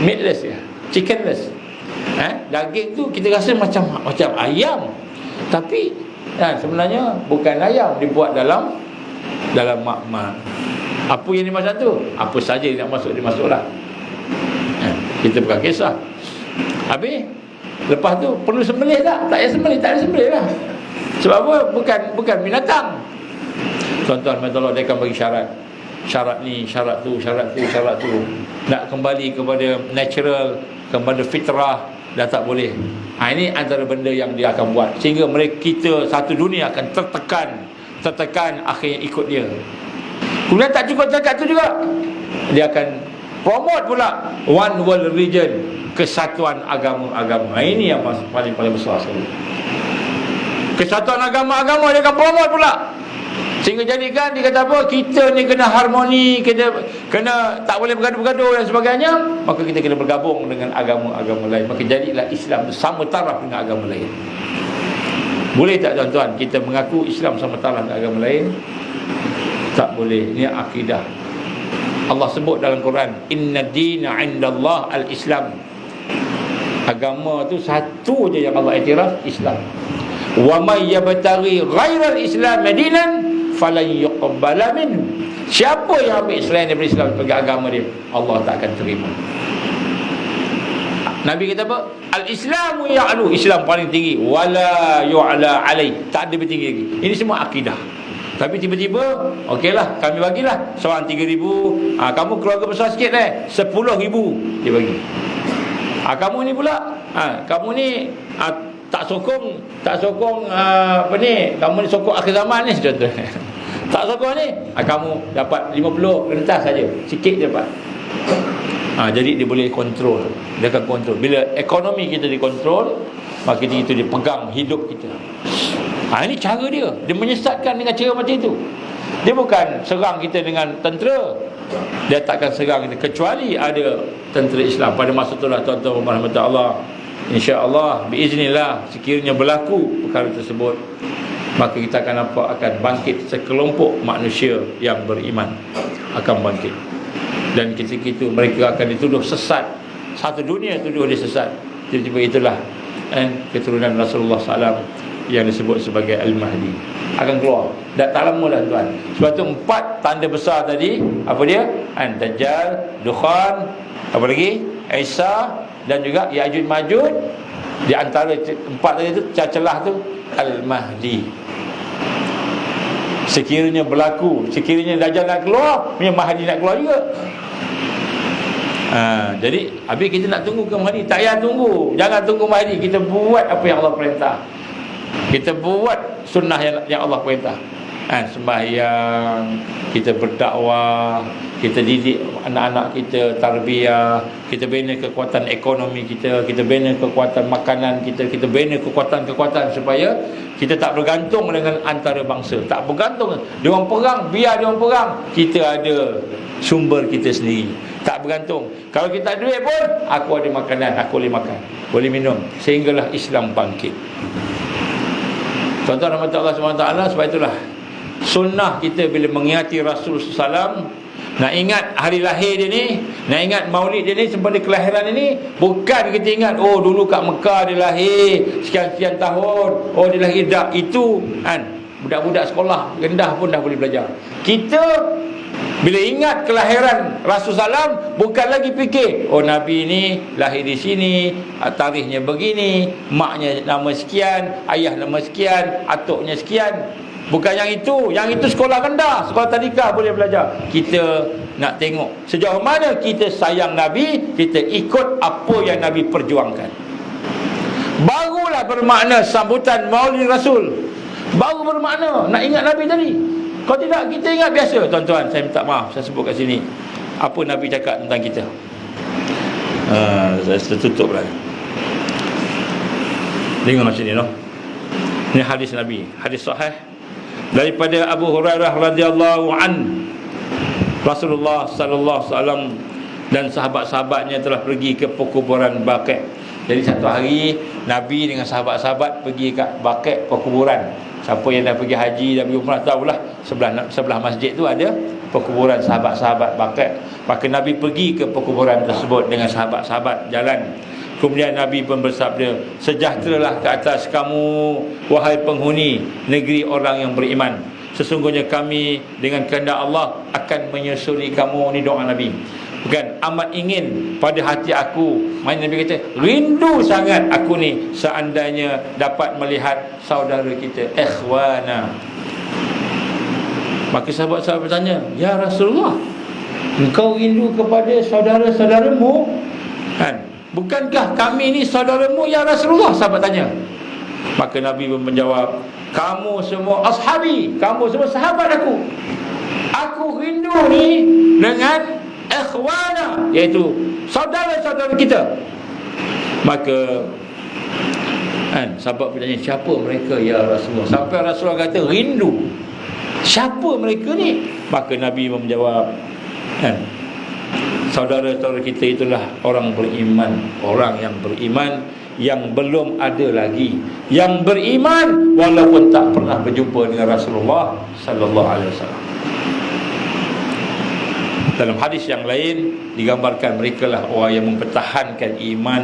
Meatless ya, chickenless. Daging tu kita rasa macam ayam, tapi sebenarnya bukan ayam, dibuat dalam makmal. Apa yang dimasak tu? Apa saja yang nak masuk, dia masuklah. Kita bukan kisah. Habis lepas tu perlu sembelih tak? Tak payah sembelih, tak ada sembelih lah. Sebab apa? Bukan binatang. Tuan-tuan, Allah dia akan bagi syarat. Syarat ni, syarat tu. Nak kembali kepada natural, kepada fitrah, dah tak boleh. Ini antara benda yang dia akan buat, sehingga kita satu dunia akan tertekan, akhirnya ikut dia. Kemudian tak cukup dekat tu juga, dia akan promote pula one world religion, kesatuan agama-agama. Ini yang paling besar sekali. Kesatuan agama-agama dia akan promote pula, sehingga jadikan dia kata apa, kita ni kena harmoni, kena tak boleh bergaduh-gaduh dan sebagainya. Maka kita kena bergabung dengan agama-agama lain. Maka jadilah Islam sama taraf dengan agama lain. Boleh tak tuan-tuan kita mengaku Islam sama taraf dengan agama lain? Tak boleh. Ini akidah. Allah sebut dalam Quran, inna dina indallah al-Islam. Agama tu satu je yang Allah iktiraf, Islam. Wa may yabtaghi ghairal Islam dinan falan yuqbala minhu. Siapa yang ambil selain daripada Islam sebagai agama dia, Allah tak akan terima. Nabi kata apa? Al-Islamu ya'lu, Islam paling tinggi, wala yu'la alai, tak ada lebih tinggi lagi. Ini semua akidah. Tapi tiba-tiba, okeylah, kami bagilah seorang 3,000. Kamu keluarga besar sikit 10,000 dia bagi. Kamu ni pula, kamu ni tak sokong apa ni, kamu ni sokong akhir zaman ni contohnya. Tak sokong ni, kamu dapat 50 rentas saja, sikit je dapat. Jadi dia boleh kontrol. Dia akan kontrol. Bila ekonomi kita dikontrol, maka itu dia pegang hidup kita. Ini cara dia. Dia menyesatkan dengan cara macam itu. Dia bukan serang kita dengan tentera. Dia takkan serang kita kecuali ada tentera Islam. Pada masa itulah tuan-tuan rahmatullah, insya-Allah, biiznillah, sekiranya berlaku perkara tersebut, maka kita akan nampak akan bangkit sekelompok manusia yang beriman, akan bangkit. Dan ketika itu mereka akan dituduh sesat. Satu dunia tuduh dia sesat. Tiba-tiba itulah keturunan Rasulullah SAW yang disebut sebagai Al-Mahdi akan keluar. Tak lama dah tuan. Sebab tu 4 tanda besar tadi, apa dia? Dajjal, Dukhan, apa lagi? Isa dan juga Ya'juj Ma'juj. Di antara 4 tadi tu, celah tu Al-Mahdi. Sekiranya berlaku, sekiranya Dajjal nak keluar, Mahdi nak keluar juga. Jadi habis kita nak tunggu ke Mahdi, tak payah tunggu. Jangan tunggu Mahdi, kita buat apa yang Allah perintah. Kita buat sunnah yang Allah perintah. Sembahyang, kita berdakwah, kita didik anak-anak kita, tarbiyah, kita bina kekuatan ekonomi kita bina kekuatan makanan kita bina kekuatan-kekuatan supaya kita tak bergantung dengan antara bangsa. Tak bergantung. Diorang perang, biar diorang perang. Kita ada sumber kita sendiri. Tak bergantung. Kalau kita ada duit pun, aku ada makanan, aku boleh makan, boleh minum, sehinggalah Islam bangkit. Tuan-tuan rahmat Allah SWT, sebab itulah sunnah kita bila mengingati Rasul SAW, nak ingat hari lahir dia ni, nak ingat maulid dia ni, sempena kelahiran dia ni, bukan kita ingat oh dulu kat Mekah dia lahir sekian-sekian tahun, oh dia lahir dah. Itu budak-budak sekolah rendah pun dah boleh belajar. Kita bila ingat kelahiran Rasul SAW, bukan lagi fikir oh Nabi ni lahir di sini, tarikhnya begini, maknya nama sekian, ayah nama sekian, atuknya sekian. Bukan yang itu. Yang itu sekolah rendah, sekolah tadika boleh belajar. Kita nak tengok sejauh mana kita sayang Nabi, kita ikut apa yang Nabi perjuangkan. Barulah bermakna sambutan Maulid Rasul. Baru bermakna nak ingat Nabi tadi. Kalau tidak, kita ingat biasa. Tuan-tuan, saya minta maaf, saya sebut kat sini apa Nabi cakap tentang kita. Saya tutup lagi. Tengok sini noh. Ini hadis Nabi, hadis sahih daripada Abu Hurairah radhiyallahu an. Rasulullah sallallahu alaihi wasallam dan sahabat-sahabatnya telah pergi ke perkuburan Baqi'. Jadi satu hari Nabi dengan sahabat-sahabat pergi ke Baqi', perkuburan. Siapa yang dah pergi haji, dah pergi umrah tahulah, sebelah masjid tu ada perkuburan sahabat-sahabat Baqi'. Maka Nabi pergi ke perkuburan tersebut dengan sahabat-sahabat jalan. Kemudian Nabi pun bersabda, sejahteralah ke atas kamu wahai penghuni negeri orang yang beriman. Sesungguhnya kami dengan kehendak Allah akan menyusuli kamu. Ni doa Nabi. Bukan amat ingin pada hati aku. Main Nabi kata, rindu sangat aku ni seandainya dapat melihat saudara kita, ikhwana. Maka sahabat-sahabat bertanya, ya Rasulullah, engkau rindu kepada saudara-saudaramu? Bukankah kami ni saudaramu ya Rasulullah? Sahabat tanya. Maka Nabi pun menjawab, kamu semua ashabi, kamu semua sahabat aku. Aku rindu ni dengan ikhwana, iaitu saudara-saudara kita. Maka sahabat bertanya, siapa mereka ya Rasulullah? Sampai Rasulullah kata rindu, siapa mereka ni? Maka Nabi menjawab, saudara-saudara kita itulah orang beriman, orang yang beriman yang belum ada lagi, yang beriman walaupun tak pernah berjumpa dengan Rasulullah sallallahu alaihi wasallam. Dalam hadis yang lain digambarkan merekalah orang yang mempertahankan iman,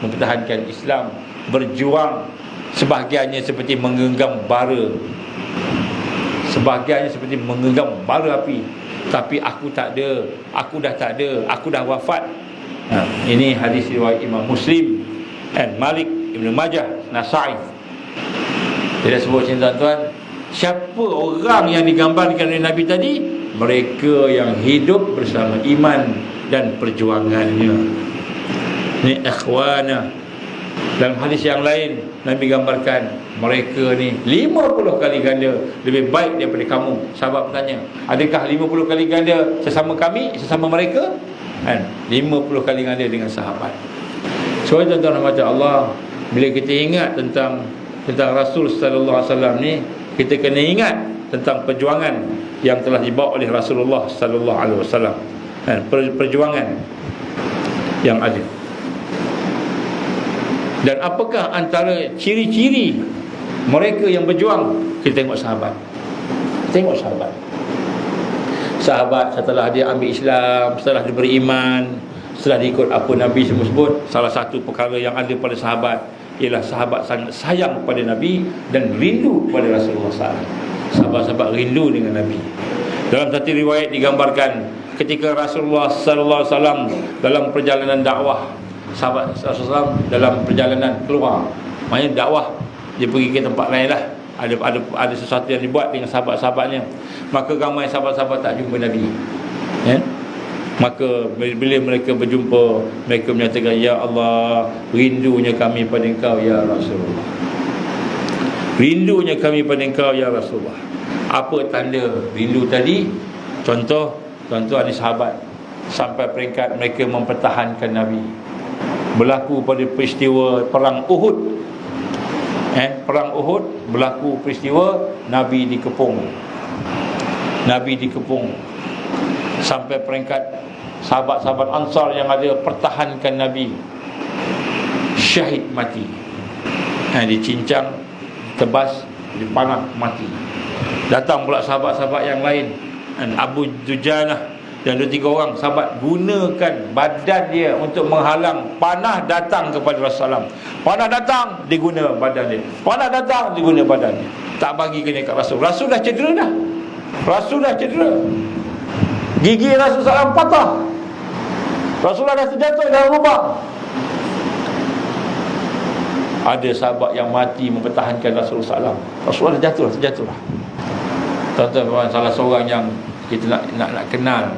mempertahankan Islam, berjuang, sebahagiannya seperti menggenggam bara, sebahagiannya seperti menggenggam bara api. Tapi aku tak ada, aku dah tak ada, aku dah wafat. Ini hadis riwayat Imam Muslim dan Malik, Ibn Majah, Nasa'i. Dia sebut sini tuan-tuan, siapa orang yang digambarkan oleh Nabi tadi? Mereka yang hidup bersama iman dan perjuangannya. Ini ikhwana. Dalam hadis yang lain Nabi gambarkan mereka ni 50 kali ganda lebih baik daripada kamu. Sahabat bertanya, adakah 50 kali ganda sesama kami, sesama mereka? 50 kali ganda dengan sahabat. So tuan-tuan rahmat Allah, bila kita ingat tentang Rasul sallallahu alaihi wasallam ni, kita kena ingat tentang perjuangan yang telah dibawa oleh Rasulullah sallallahu alaihi wasallam. Perjuangan yang ada. Dan apakah antara ciri-ciri mereka yang berjuang? Kita tengok sahabat. Tengok sahabat. Sahabat setelah dia ambil Islam, setelah dia beriman, setelah dia ikut apa Nabi semua sebut, salah satu perkara yang ada pada sahabat ialah sahabat sangat sayang kepada Nabi dan rindu kepada Rasulullah SAW. Sahabat-sahabat rindu dengan Nabi. Dalam satu riwayat digambarkan ketika Rasulullah SAW dalam perjalanan dakwah, sahabat Rasulullah dalam perjalanan keluar, maknanya dakwah, dia pergi ke tempat lain lah, ada sesuatu yang dibuat dengan sahabat-sahabatnya, maka ramai sahabat-sahabat tak jumpa Nabi, Maka bila mereka berjumpa, mereka menyatakan, ya Allah, rindunya kami pada Engkau ya Rasulullah. Rindunya kami pada Engkau ya Rasulullah. Apa tanda rindu tadi? Contoh, tuan-tuan ni sahabat, sampai peringkat mereka mempertahankan Nabi. Berlaku pada peristiwa perang Uhud. Perang Uhud berlaku peristiwa Nabi dikepung. Nabi dikepung. Sampai peringkat sahabat-sahabat Ansar yang ada pertahankan Nabi, syahid mati. Dicincang, tebas, dipanah, mati. Datang pula sahabat-sahabat yang lain, Abu Dujanah dan 2-3 orang sahabat gunakan badan dia untuk menghalang panah datang kepada Rasulullah. Panah datang, dia guna badan dia. Panah datang, dia guna badan dia. Tak bagi kena kat Rasul. Rasul dah cedera dah. Rasul dah cedera. Gigi Rasul SAW patah. Rasulullah dah terjatuh dalam lubang. Ada sahabat yang mati mempertahankan Rasulullah SAW. Rasulullah dah terjatuh lah. Tuan-tuan, salah seorang yang kita nak kenal,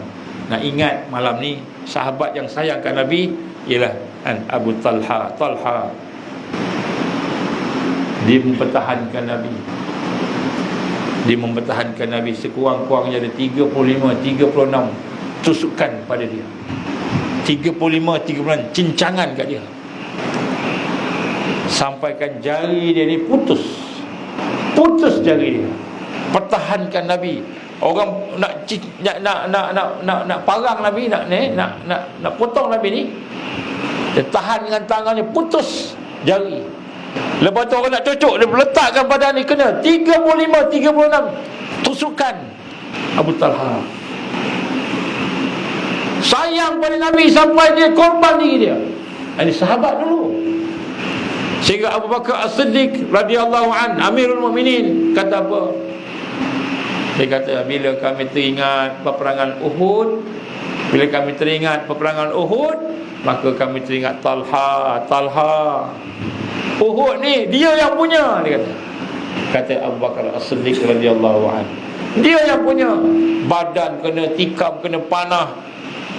nak ingat malam ni, sahabat yang sayangkan Nabi, ialah Abu Talha. Dia mempertahankan Nabi. Dia mempertahankan Nabi. Sekurang-kurangnya ada 35-36 tusukan pada dia. 35-36 cincangan kat dia. Sampaikan jari dia ni putus jari dia. Pertahankan Nabi. Orang nak parang Nabi, nak potong Nabi ni, dia tahan dengan tangannya, putus jari. Lepas tu orang nak cocok, dia letakkan badan ni, kena 35-36 tusukan. Abu Talha sayang pada Nabi sampai dia korban diri dia. Ini sahabat dulu. Sehingga Abu Bakar As-Siddiq radhiyallahu an, Amirul Mukminin, kata apa? Dia kata, bila kami teringat peperangan Uhud, maka kami teringat Talha. Uhud ni dia yang punya, dia kata Abu Bakar As-Siddiq radhiyallahu an. Dia yang punya. Badan kena tikam, kena panah,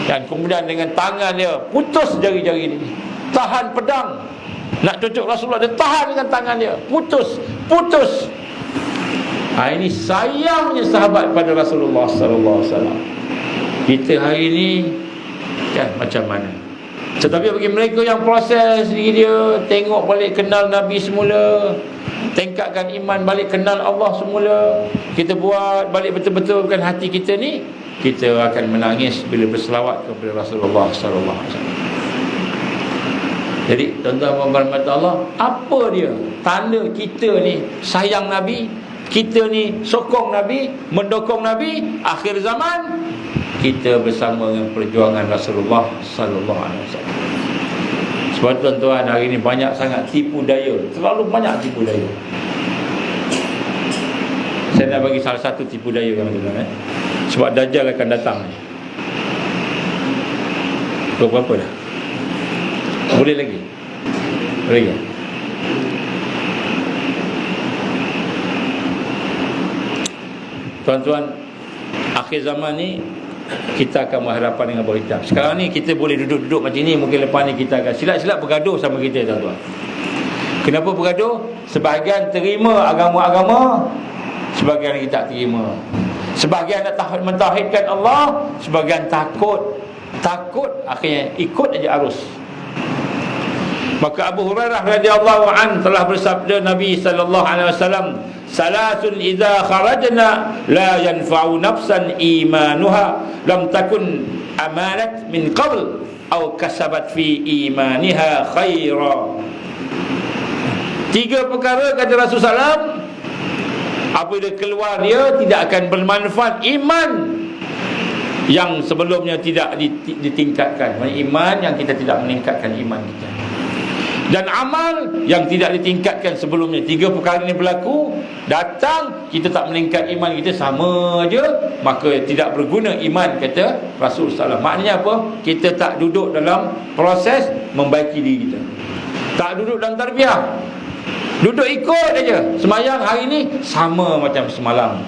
dan kemudian dengan tangan dia putus jari-jari ni. Tahan pedang nak cocok Rasulullah, dia tahan dengan tangan dia, putus. Ini sayangnya sahabat pada Rasulullah sallallahu alaihi wasallam. Kita hari ni kan macam mana? Tetapi bagi mereka yang proses diri dia, tengok balik, kenal Nabi semula, tingkatkan iman balik, kenal Allah semula, kita buat balik betul-betul bukan hati kita ni, kita akan menangis bila berselawat kepada Rasulullah sallallahu alaihi wasallam. Jadi tuan-tuan dan Allah, apa dia tanda kita ni sayang Nabi, kita ni sokong Nabi, mendukung Nabi? Akhir zaman kita bersama dengan perjuangan Rasulullah sallallahu alaihi wasallam. Sebab tuan-tuan, hari ni banyak sangat tipu daya, terlalu banyak tipu daya. Saya nak bagi salah satu tipu daya yang tuan-tuan, sebab Dajjal akan datang ni. Berapa dah? Boleh lagi? Tuan-tuan, akhir zaman ni kita akan berhadapan dengan berhijab. Sekarang ni kita boleh duduk-duduk macam ni, mungkin lepas ni kita akan silap-silap bergaduh sama kita, tuan-tuan. Kenapa bergaduh? Sebahagian terima agama-agama, sebahagian kita tak terima. Sebahagian nak mentauhidkan Allah, sebahagian takut, akhirnya ikut aja arus. Maka Abu Hurairah radhiyallahu an telah bersabda Nabi sallallahu alaihi wasallam, "Salasun idza kharajna la yanfa'u nafsan imanuha lam takun amanat min qabl aw kasabat fi imaniha khaira." 3 perkara kata Rasulullah SAW, apabila keluar dia tidak akan bermanfaat iman yang sebelumnya tidak ditingkatkan. Maksudnya iman yang kita tidak meningkatkan iman kita, dan amal yang tidak ditingkatkan sebelumnya. 3 perkara ini berlaku, datang kita tak meningkat iman kita, sama aja, maka tidak berguna iman, kata Rasulullah SAW. Maknanya apa? Kita tak duduk dalam proses membaiki diri kita, tak duduk dalam tarbiyah, duduk ikut aja. Sembahyang hari ni sama macam semalam,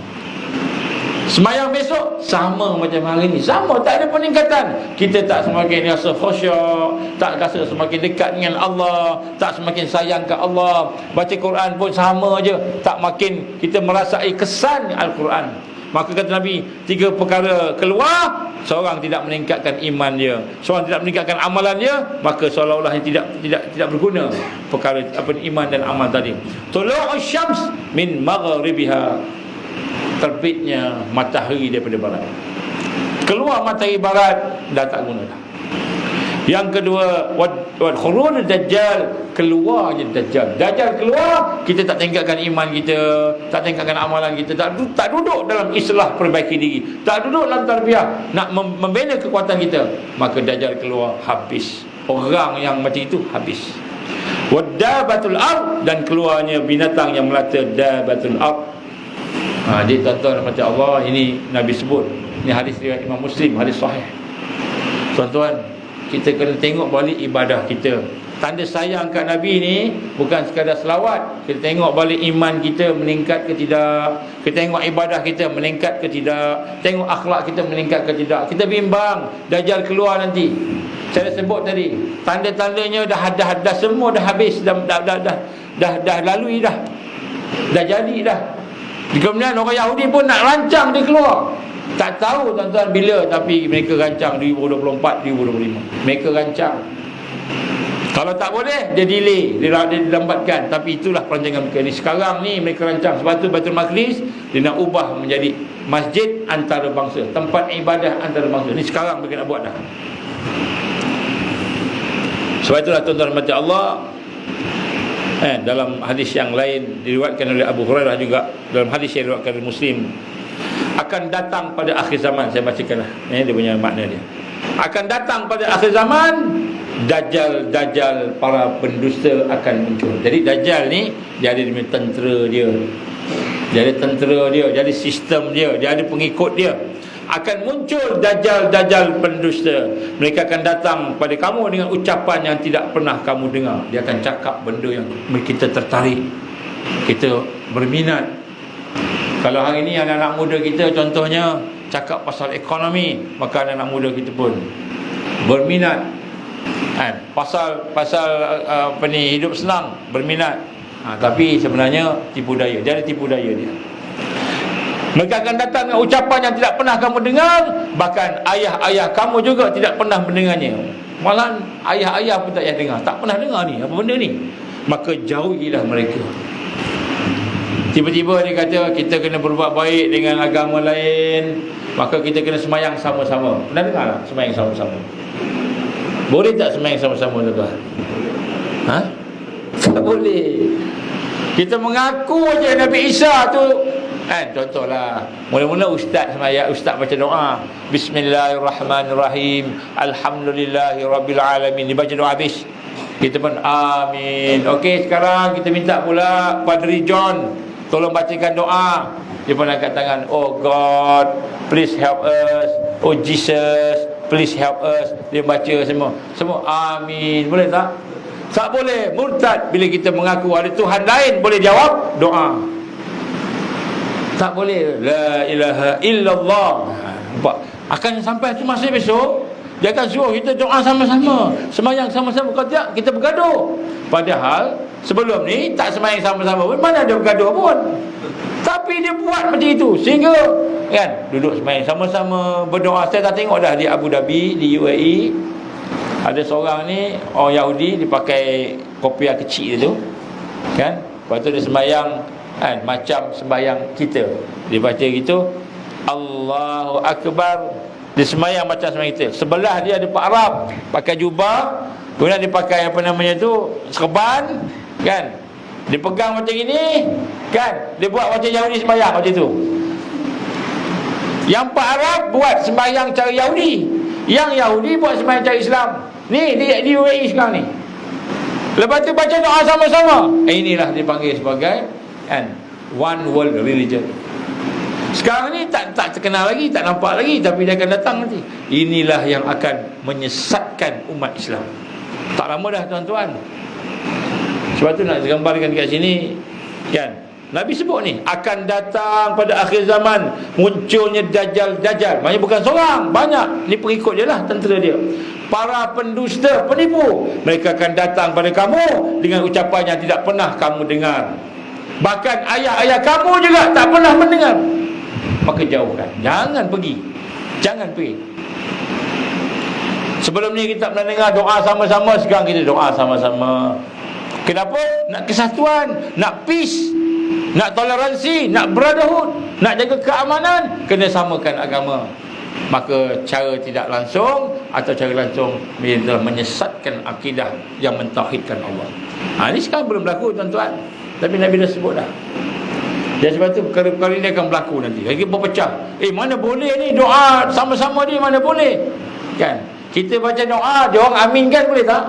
Semayang besok sama macam hari ni, sama, tak ada peningkatan. Kita tak semakin rasa khusyuk, tak rasa semakin dekat dengan Allah, tak semakin sayang ke Allah. Baca Quran pun sama je, tak makin kita merasai kesan Al-Quran. Maka kata Nabi, 3 perkara keluar, seorang tidak meningkatkan iman dia, seorang tidak meningkatkan amalan dia, maka seolah-olah tidak berguna perkara iman dan amal tadi. Tulu'us syams min maghribiha, terbitnya matahari daripada barat. Keluar matahari barat, dah tak guna dah. Yang kedua, wad khurun dajjal, keluarnya dajjal. Dajjal keluar, kita tak tinggalkan iman kita, tak tinggalkan amalan kita, tak duduk dalam islah perbaiki diri, tak duduk dalam tarbiyah nak membina kekuatan kita, maka dajjal keluar, habis. Orang yang macam itu habis. Wadabatul ard, dan keluarnya binatang yang melata, dabatul ard. Jadi tuan-tuan macam Allah, ini Nabi sebut, ini hadis riwayat Imam Muslim, hadis sahih. Tuan-tuan, kita kena tengok balik ibadah kita. Tanda sayang kat Nabi ni bukan sekadar selawat. Kita tengok balik iman kita meningkat ke tidak, kita tengok ibadah kita meningkat ke tidak, tengok akhlak kita meningkat ke tidak. Kita bimbang Dajjal keluar nanti. Saya sebut tadi, tanda-tandanya dah semua dah habis, dah lalui dah jadi dah. Kemudian orang Yahudi pun nak rancang dia keluar. Tak tahu tuan-tuan bila, tapi mereka rancang 2024, 2025. Mereka rancang. Kalau tak boleh, dia delay, dia lambatkan. Tapi itulah perancangan mereka ni. Sekarang ni mereka rancang. Sebab tu Baitul Maqdis dia nak ubah menjadi masjid antarabangsa, tempat ibadah antarabangsa. Ni sekarang mereka nak buat dah. Sebab itulah tuan-tuan macam Allah, dalam hadis yang lain diriwayatkan oleh Abu Hurairah juga, dalam hadis yang diriwayatkan oleh Muslim, akan datang pada akhir zaman. Saya bacakanlah, dia punya makna dia. Akan datang pada akhir zaman, Dajjal, para pendusta akan muncul. Jadi Dajjal ni, dia ada tentera dia, dia ada tentera dia, dia ada sistem dia, dia ada pengikut dia. Akan muncul Dajjal pendusta. Mereka akan datang pada kamu dengan ucapan yang tidak pernah kamu dengar. Dia akan cakap benda yang kita tertarik, kita berminat. Kalau hari ni anak-anak muda kita contohnya cakap pasal ekonomi, maka anak-anak muda kita pun berminat. Pasal apa ni, hidup senang, berminat. Tapi sebenarnya tipu daya. Dia ada tipu daya dia. Mereka akan datang dengan ucapan yang tidak pernah kamu dengar, bahkan ayah-ayah kamu juga tidak pernah mendengarnya. Malah ayah-ayah pun tak payah dengar, tak pernah dengar ni, apa benda ni. Maka jauhilah mereka. Tiba-tiba dia kata kita kena berbuat baik dengan agama lain, maka kita kena semayang sama-sama. Pernah dengar tak semayang sama-sama? Boleh tak semayang sama-sama, tuan-tuan? Tak boleh. Kita mengaku je Nabi Isa tu, contohlah, mula-mula ustaz semayang, ustaz baca doa, Bismillahirrahmanirrahim, Alhamdulillahirrabbilalamin, dibaca doa habis, kita pun amin. Okey, sekarang kita minta pula Padri John tolong bacakan doa. Dia pun angkat tangan, oh God, please help us, oh Jesus, please help us. Dia baca semua amin. Boleh tak? Tak boleh. Murtad bila kita mengaku ada Tuhan lain boleh jawab doa. Tak boleh. La ilaha illallah. Nampak? Akan sampai tu masa besok, dia akan suruh kita doa sama-sama, semayang sama-sama. Kalau tidak, kita bergaduh. Padahal sebelum ni tak semayang sama-sama pun, mana ada bergaduh pun. Tapi dia buat macam itu, sehingga kan duduk semayang sama-sama, berdoa. Saya dah tengok dah di Abu Dhabi, di UAE, ada seorang ni orang Yahudi, dia pakai kopiah kecil tu kan, lepas tu dia semayang kan, macam sembahyang kita. Dia baca gitu, Allahu Akbar. Dia semayang macam sembahyang kita. Sebelah dia ada Pak Arab pakai jubah, kemudian dia pakai apa namanya tu, serban kan, dia pegang macam ini kan, dia buat macam Yahudi sembahyang macam tu. Yang Pak Arab buat sembahyang cara Yahudi, yang Yahudi buat sembahyang cara Islam. Ni di UAE sekarang ni. Lepas tu baca doa sama-sama. Inilah dipanggil sebagai one world religion. Sekarang ni tak terkenal lagi, tak nampak lagi, tapi dia akan datang nanti. Inilah yang akan menyesatkan umat Islam. Tak lama dah tuan-tuan. Sebab tu nak gambarkan kat sini kan, Nabi sebut ni, akan datang pada akhir zaman munculnya Dajjal. Maknanya bukan seorang, banyak. Ni pengikut dia lah, tentera dia. Para pendusta, penipu, mereka akan datang pada kamu dengan ucapan yang tidak pernah kamu dengar. Bahkan ayah-ayah kamu juga tak pernah mendengar. Maka jauhkan, jangan pergi. Sebelum ni kita pernah dengar doa sama-sama, sekarang kita doa sama-sama. Kenapa? Nak kesatuan, nak peace, nak toleransi, nak brotherhood, nak jaga keamanan, kena samakan agama. Maka cara tidak langsung atau cara langsung adalah menyesatkan akidah yang mentauhidkan Allah. Ini sekarang belum berlaku tuan-tuan, tapi Nabi dah sebut dah. Dan sebab tu perkara-perkara ini akan berlaku nanti. Lagi berpecah. Mana boleh ni doa sama-sama ni, mana boleh? Kan? Kita baca doa, dia orang aminkan boleh tak?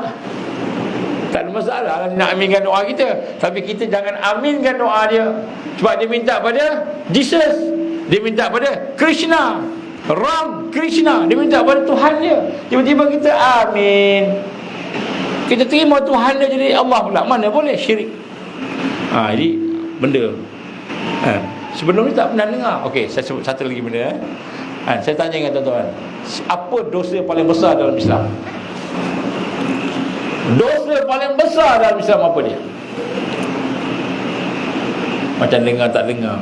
Tak ada masalah lah nak aminkan doa kita. Tapi kita jangan aminkan doa dia. Sebab dia minta pada Jesus, dia minta pada Krishna, Ram Krishna, dia minta pada Tuhan dia. Tiba-tiba kita amin, kita terima Tuhan dia jadi Allah pula. Mana boleh? Syirik. Jadi benda sebelum ni tak pernah dengar. Okey, saya sebut satu lagi benda. Saya tanya dengan tuan-tuan, apa dosa paling besar dalam Islam? Dosa paling besar dalam Islam apa dia? Macam dengar tak dengar.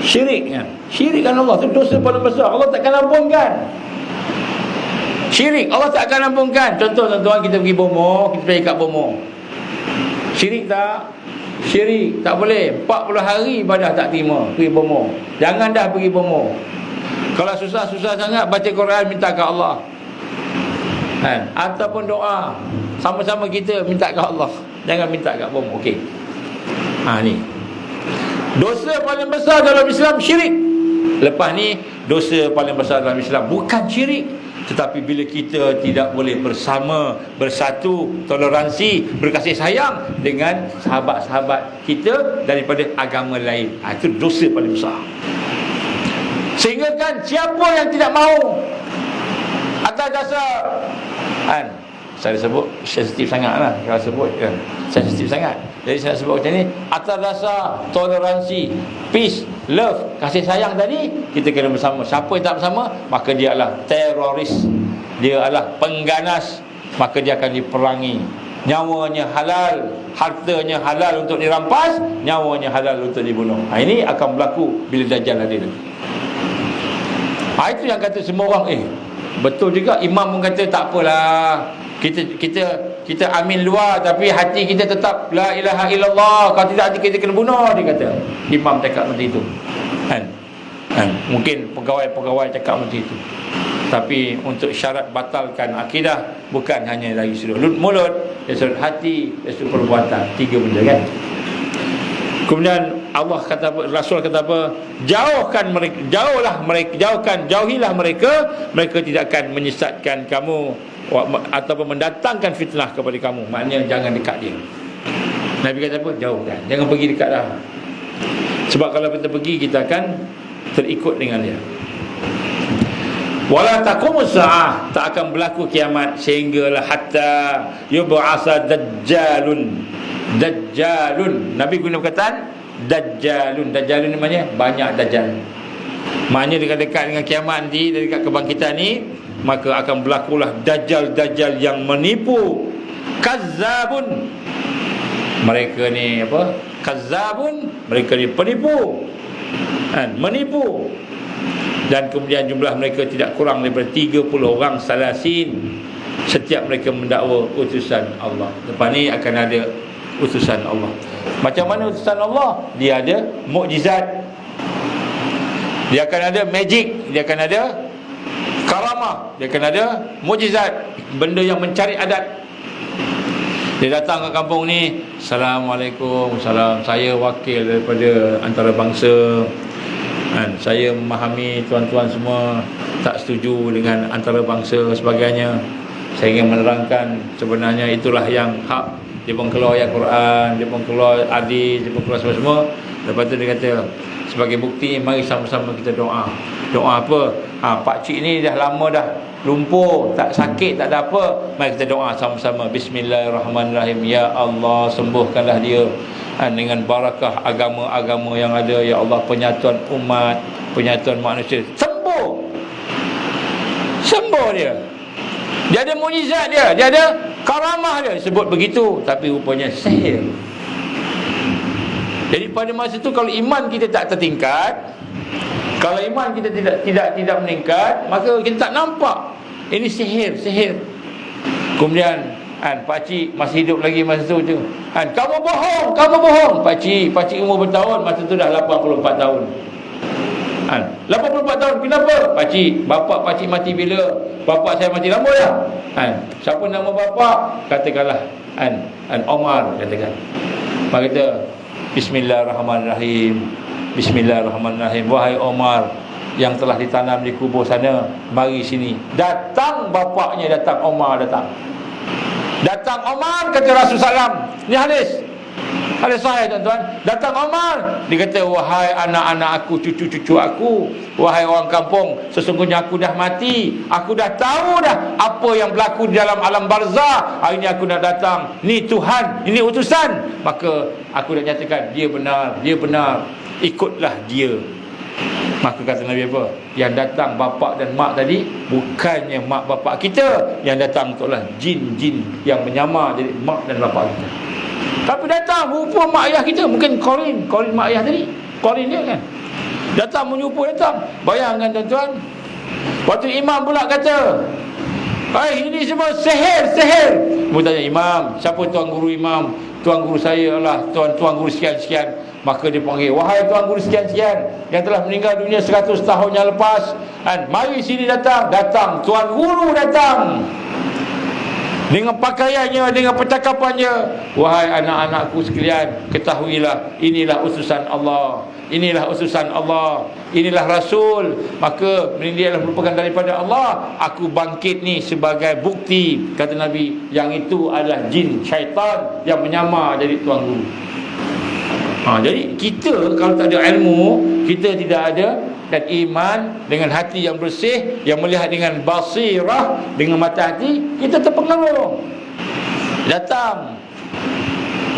Syirik kan? Syirik kan Allah tu dosa paling besar. Allah takkan ampunkan. Syirik Allah tak akan ampunkan. Contoh tuan-tuan, kita pergi bomo, kita pergi kat bomo. Syirik tak? Syirik tak boleh. 40 hari ibadah tak terima, pergi bomo. Jangan dah pergi bomo. Kalau susah-susah sangat, baca Quran, minta ke Allah. Ataupun doa sama-sama kita minta ke Allah, jangan minta kat bomo. Okey. Ni dosa paling besar dalam Islam, syirik. Lepas ni, dosa paling besar dalam Islam bukan syirik, tetapi bila kita tidak boleh bersama, bersatu, toleransi, berkasih sayang dengan sahabat-sahabat kita daripada agama lain. Itu dosa paling besar. Sehingga kan siapa yang tidak mahu atas dasar saya sebut sensitif sangat lah. Kalau sebut sensitif sangat, jadi saya sebut macam ni, atas dasar toleransi, peace, love, kasih sayang tadi, kita kena bersama. Siapa yang tak bersama, maka dia adalah teroris, dia adalah pengganas, maka dia akan diperangi. Nyawanya halal, hartanya halal untuk dirampas, nyawanya halal untuk dibunuh. Ini akan berlaku bila Dajjal hadir. Itu yang kata semua orang, betul juga. Imam pun kata tak apalah, kita amin luar, tapi hati kita tetap la ilaha illallah. Kalau tidak, hati kita kena bunuh, dia kata. Imam cakap macam itu. Mungkin pegawai-pegawai cakap macam itu. Tapi untuk syarat batalkan akidah, bukan hanya dari sudut mulut, dari sudut hati, dari sudut perbuatan. 3 benda kan. Kemudian Allah kata apa, Rasul kata apa? Jauhilah mereka, mereka tidak akan menyesatkan kamu ataupun mendatangkan fitnah kepada kamu. Maknanya jangan dekat dia. Nabi kata apa? Jauhkan, jangan pergi dekat dah. Sebab kalau kita pergi, kita akan terikut dengan dia. Wala taqumus saah, tak akan berlaku kiamat sehinggalah hatta yub'asa dajjalun. Nabi guna perkataan dajjalun. Dajjalun ni maknanya banyak dajjal. Maknanya dekat-dekat dengan kiamat nanti, dekat kebangkitan ni, maka akan berlakulah dajjal-dajjal yang menipu. Kazzabun, mereka ni apa? Kazzabun, mereka ni penipu, menipu. Dan kemudian jumlah mereka tidak kurang daripada 30 orang, salasin. Setiap mereka mendakwa utusan Allah. Lepas ni akan ada utusan Allah. Macam mana utusan Allah? Dia ada mukjizat, dia akan ada magic, dia akan ada karamah, dia akan ada mukjizat, benda yang mencari adat. Dia datang ke kampung ni, Assalamualaikum, salam, saya wakil daripada antarabangsa, saya memahami tuan-tuan semua tak setuju dengan antarabangsa sebagainya. Saya ingin menerangkan sebenarnya itulah yang hak. Dia pun keluar ayat Quran, dia pun keluar hadis, dia pun keluar semua-semua. Lepas tu dia kata, sebagai bukti, mari sama-sama kita doa. Doa apa? Pakcik ni dah lama dah lumpuh, tak sakit, tak ada apa. Mari kita doa sama-sama. Bismillahirrahmanirrahim. Ya Allah, sembuhkanlah dia dengan barakah agama-agama yang ada. Ya Allah, penyatuan umat, penyatuan manusia. Sembuh dia. Dia ada mukjizat dia ada karamah dia, sebut begitu, tapi rupanya sihir. Jadi pada masa tu kalau iman kita tak tertingkat, kalau iman kita tidak meningkat, maka kita tak nampak ini sihir. Kemudian pakcik masih hidup lagi masa tu kamu bohong. Pakcik umur bertahun, masa tu dah 84 tahun. 84 tahun, kenapa? Bapak pakcik mati bila? Bapak saya mati lama dah. Siapa nama bapak? Katakanlah Omar, katakan. Maka kata Bismillahirrahmanirrahim. Wahai Omar yang telah ditanam di kubur sana, mari sini. Datang bapaknya, datang Omar, datang Omar, kata Rasulullah SAW. Ni hadis sahih tuan-tuan. Datang Omar, dia kata, wahai anak-anak aku, cucu-cucu aku, wahai orang kampung, sesungguhnya aku dah mati. Aku dah tahu dah apa yang berlaku di dalam alam barzah. Hari ini aku nak datang. Ni Tuhan, ini utusan. Maka aku dah nyatakan dia benar. Ikutlah dia. Maka kata Nabi apa? Yang datang bapak dan mak tadi bukannya mak bapak kita, yang datang itulah jin-jin yang menyamar jadi mak dan bapak kita. Tapi datang rupa mak ayah kita. Mungkin Korin mak ayah tadi, Korin dia kan, datang menyerupa, datang. Bayangkan tuan-tuan, waktu imam pula kata, ini semua sihir. Mu tanya imam, siapa tuan guru imam? Tuan guru saya lah tuan guru sekian-sekian. Maka dia panggil, wahai tuan guru sekian-sekian yang telah meninggal dunia 100 tahun yang lepas, mari sini datang. Tuan guru datang dengan pakaiannya, dengan percakapannya. Wahai anak-anakku sekalian, ketahuilah inilah utusan Allah, inilah Rasul. Maka ini adalah merupakan daripada Allah. Aku bangkit ni sebagai bukti, kata Nabi, yang itu adalah jin, syaitan yang menyamar jadi tuan guru. Jadi kita kalau tak ada ilmu, kita tidak ada dan iman dengan hati yang bersih, yang melihat dengan basirah, dengan mata hati, kita terpengaruh. Datang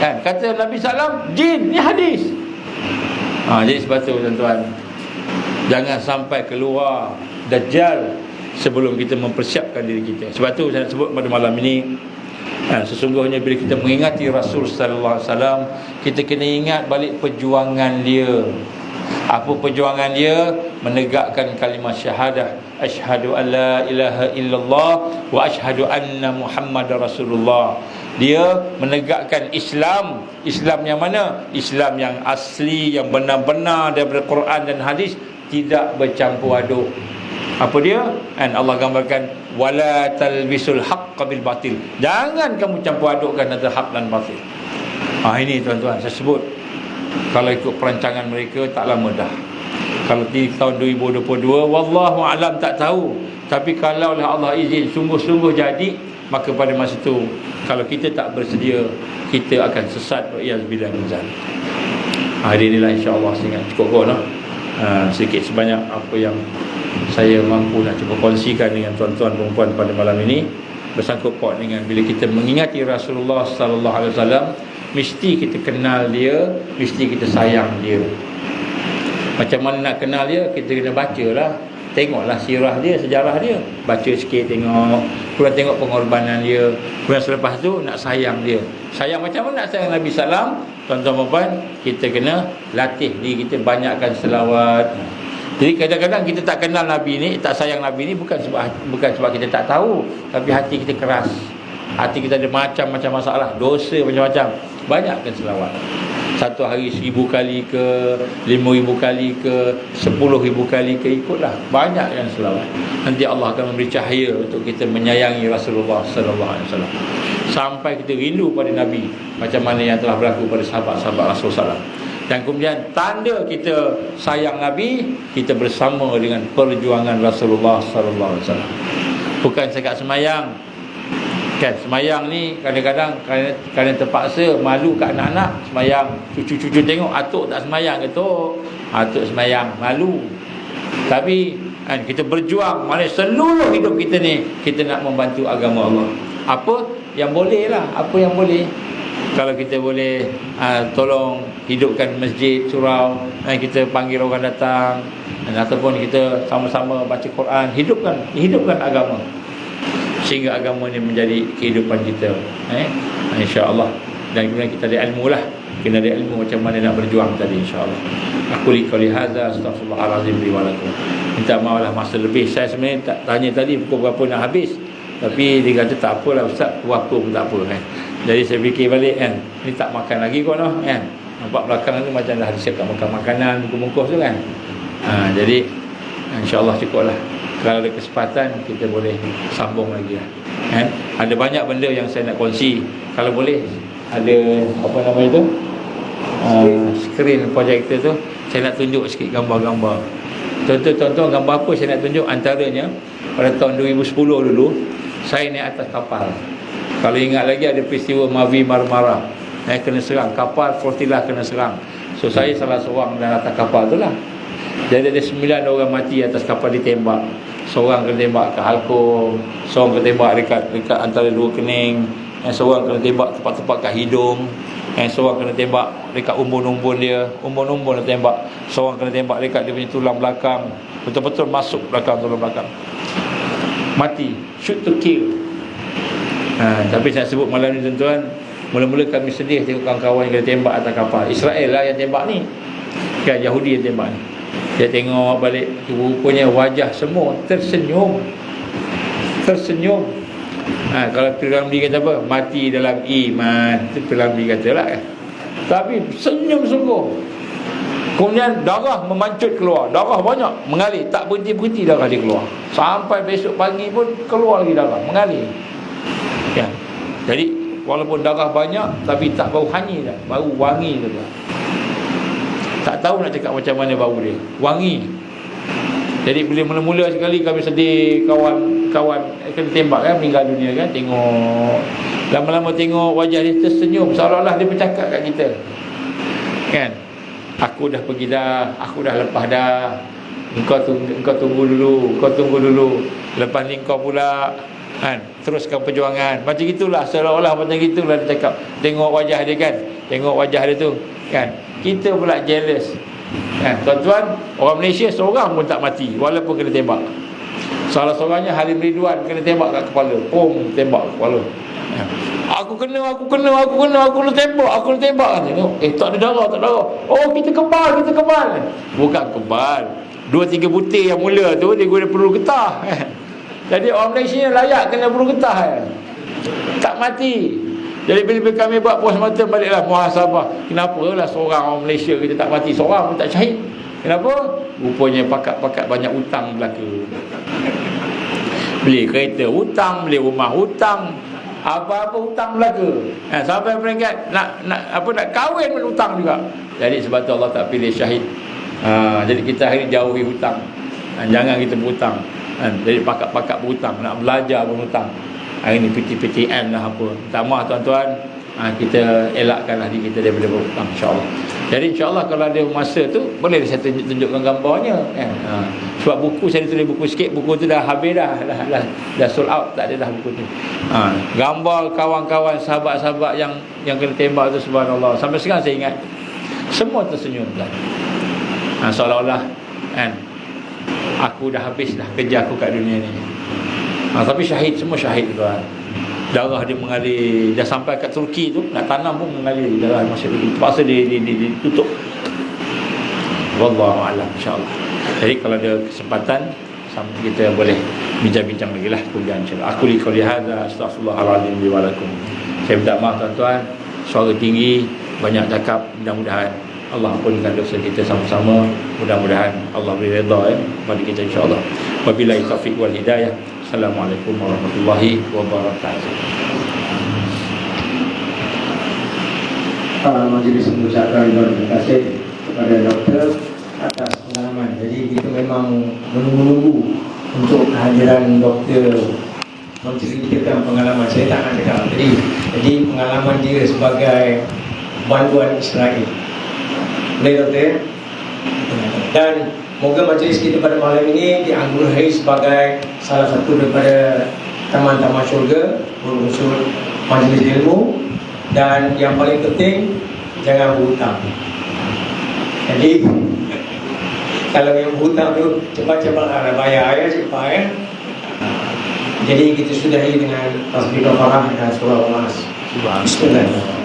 kata Nabi SAW, jin, ni hadis. Jadi sebab tu tuan-tuan, jangan sampai keluar Dajjal sebelum kita mempersiapkan diri kita. Sebab tu saya nak sebut pada malam ini, sesungguhnya bila kita mengingati Rasul sallallahu alaihi wasallam, kita kena ingat balik perjuangan dia. Apa perjuangan dia? Menegakkan kalimah syahadah, asyhadu an la ilaha illallah wa asyhadu anna Muhammadar Rasulullah. Dia menegakkan Islam yang mana? Islam yang asli, yang benar-benar daripada Quran dan hadis, tidak bercampur aduk. Apa dia? Allah gambarkan, wala talbisul haqqa bil batil. Jangan kamu campur adukkan antara hak dan batil. Ini tuan-tuan, saya sebut, kalau ikut perancangan mereka tak lama dah. Kalau di tahun 2022, wallahu alam, tak tahu. Tapi kalau Allah izin sungguh-sungguh jadi, maka pada masa itu kalau kita tak bersedia, kita akan sesat. Wa'iyazbillah min zalik. Hari inilah insya-Allah sehingga cukup lah. Sedikit sebanyak apa yang saya mampu nak cuba kongsikan dengan tuan-tuan perempuan pada malam ini, bersangkut paut dengan bila kita mengingati Rasulullah sallallahu alaihi wasallam, mesti kita kenal dia, mesti kita sayang dia. Macam mana nak kenal dia? Kita kena bacalah, tengoklah sirah dia, sejarah dia, baca sikit, tengok, kemudian tengok pengorbanan dia, kemudian selepas tu nak sayang dia. Sayang macam mana nak sayang Nabi sallam? Tuan-tuan puan, kita kena latih diri kita, banyakkan selawat. Jadi kadang-kadang kita tak kenal Nabi ni, tak sayang Nabi ni, bukan sebab kita tak tahu, tapi hati kita keras. Hati kita ada macam-macam masalah, dosa macam-macam. Banyakkan selawat. Satu hari 1000 kali ke, 5000 kali ke, 10,000 kali ke, ikutlah. Banyak yang selawat. Nanti Allah akan memberi cahaya untuk kita menyayangi Rasulullah sallallahu alaihi wasallam. Sampai kita rindu pada Nabi, macam mana yang telah berlaku pada sahabat-sahabat Rasulullah SAW. Dan kemudian tanda kita sayang Nabi, kita bersama dengan perjuangan Rasulullah sallallahu alaihi wasallam. Bukan sekat semayang. Kan semayang ni kadang-kadang kerana terpaksa, malu kat anak-anak semayang, cucu-cucu tengok atuk tak semayang ke tok, atuk semayang, malu. Tapi kan, kita berjuang, maknanya seluruh hidup kita ni kita nak membantu agama Allah. Apa yang boleh lah, apa yang boleh. Kalau kita boleh tolong hidupkan masjid, surau, kita panggil orang datang, ataupun kita sama-sama baca Quran, hidupkan agama, sehingga agama ni menjadi kehidupan kita, insya-Allah. Dan kemudian kita ada ilmu lah, kena ada ilmu macam mana nak berjuang tadi, insya-Allah. Aku liqali hadza astaghfirullahalazim li wa lakum. Minta maaf lah masa lebih. Saya sebenarnya tak tanya tadi pukul berapa nak habis, tapi dia kata tak apalah ustaz, waktu pun tak apa kan. Jadi saya fikir balik kan, ni tak makan lagi kot noh kan. Nampak belakang tu macam dah disiapkan makan makanan bungkus-bungkus tu kan. Jadi insya-Allah cukup lah. Kalau ada kesempatan kita boleh sambung lagi lah. Kan? Ada banyak benda yang saya nak kongsi. Kalau boleh ada apa nama itu? Skrin projektor tu, saya nak tunjuk sikit gambar-gambar. Contoh gambar apa saya nak tunjuk, antaranya pada tahun 2010 dulu saya naik atas kapal. Kalau ingat lagi ada peristiwa Mavi Marmara, kena serang, kapal flotilla kena serang. So saya salah seorang dalam atas kapal tu lah. Jadi ada 9 orang mati atas kapal ditembak. Seorang kena tembak ke halkum, seorang kena tembak dekat antara dua kening, seorang kena tembak tepat-tepat kat hidung, seorang kena tembak dekat umbun-umbun dia, umbun-umbun dia tembak. Seorang kena tembak dekat dia punya tulang belakang, betul-betul masuk belakang, tulang belakang. Mati, shoot to kill. Tapi saya sebut malam ni tuan-tuan, mula-mula kami sedih tengok kawan-kawan yang kena tembak atas kapal. Israel lah yang tembak ni, kan, Yahudi yang tembak ni. Dia tengok balik, rupanya wajah semua tersenyum. Kalau Piramli kata apa? Mati dalam iman, itu Piramli kata lah kan. Tapi senyum sungguh. Kemudian darah memancut keluar, darah banyak mengalir, tak berhenti-berhenti darah dia keluar. Sampai besok pagi pun keluar lagi darah, mengalir. Ya. Jadi walaupun darah banyak tapi tak bau hanyir dah, bau wangi tu. Tak tahu nak cakap macam mana bau dia, wangi. Jadi bila mula-mula sekali kami sedih, kawan-kawan kena tembak kan, meninggal dunia kan, tengok lama-lama tengok wajah dia tersenyum, seolah-olah dia bercakap kat kita. Kan? Aku dah pergi dah, aku dah lepas dah. Engkau tunggu dulu. Lepas ni kau pula kan, teruskan perjuangan. Macam gitulah, seolah-olah macam gitulah dia cakap. Tengok wajah dia kan, tengok wajah dia tu kan. Kita pula jealous kan. Tuan-tuan, orang Malaysia seorang pun tak mati walaupun kena tembak. Salah seorangnya Halim Ridwan kena tembak kat kepala, tembak kepala. Aku kena tembak kan. Tak ada darah. Oh, kita kebal. Bukan kebal, 2-3 butir yang mula tu dia guna peluru getah. Jadi orang Malaysia layak kena peluru getah, tak mati. Jadi bila kami buat postmortem baliklah muhasabah, kenapa lah seorang orang Malaysia kita tak mati, seorang pun tak syahid. Kenapa? Rupanya pakat-pakat banyak hutang belaka. Beli kereta hutang, beli rumah hutang, apa-apa hutang belaka. Sampai peringkat nak kahwin pun hutang juga. Jadi sebab tu Allah tak pilih syahid. Jadi kita hari jauhi hutang. Jangan kita berhutang. Jadi pakat-pakat berhutang, nak belajar pun hutang. Hari ni PTPTN lah apa. Tak maaf tuan-tuan, kita elakkanlah diri kita daripada berhutang, insya-Allah. Jadi insya-Allah kalau ada masa tu boleh saya tunjukkan gambarnya kan. Sebab buku saya tulis buku sikit, buku tu dah habis dah sold out, tak ada dah buku tu. Gambar kawan-kawan sahabat-sahabat yang kena tembak tu, subhanallah. Sampai sekarang saya ingat. Semua tersenyum kan. Seolah-olah kan, aku dah habis dah kerja aku kat dunia ni. Tapi syahid, semua syahid tuan. Darah dia mengalir. Dah sampai kat Turki tu, nak tanam pun mengalir darah, masih terpaksa ditutup. Wallahu a'lam, insya-Allah. Jadi kalau ada kesempatan kita boleh bincang-bincang lagi lah kuliah, insya-Allah. Aku liqali hadza astaghfirullahalazim li wa lakum. Saya minta maaf tuan-tuan, suara tinggi, banyak cakap. Mudah-mudahan Allah ampunkan dosa kita sama-sama. Mudah-mudahan Allah beri redha pada kita, insya-Allah. Wabillahi taufiq wal hidayah. Assalamualaikum warahmatullahi wabarakatuh. Majlis mengucapkan terima kasih kepada doktor atas pengalaman. Jadi kita memang menunggu untuk kehadiran doktor menceritakan pengalaman. Saya tak nak cakap jadi pengalaman dia sebagai bantuan Israel. Boleh doktor? Dan Moga majlis kita pada malam ini dianugerahi sebagai salah satu daripada taman-taman syurga, berunsur majlis ilmu, dan yang paling penting jangan berhutang. Jadi kalau yang berhutang tu cepat-cepat nak bayar ya, cepat ya. Jadi kita sudahi dengan tasbih kafarah dan surah Al-Nas. Bismillahirrahmanirrahim.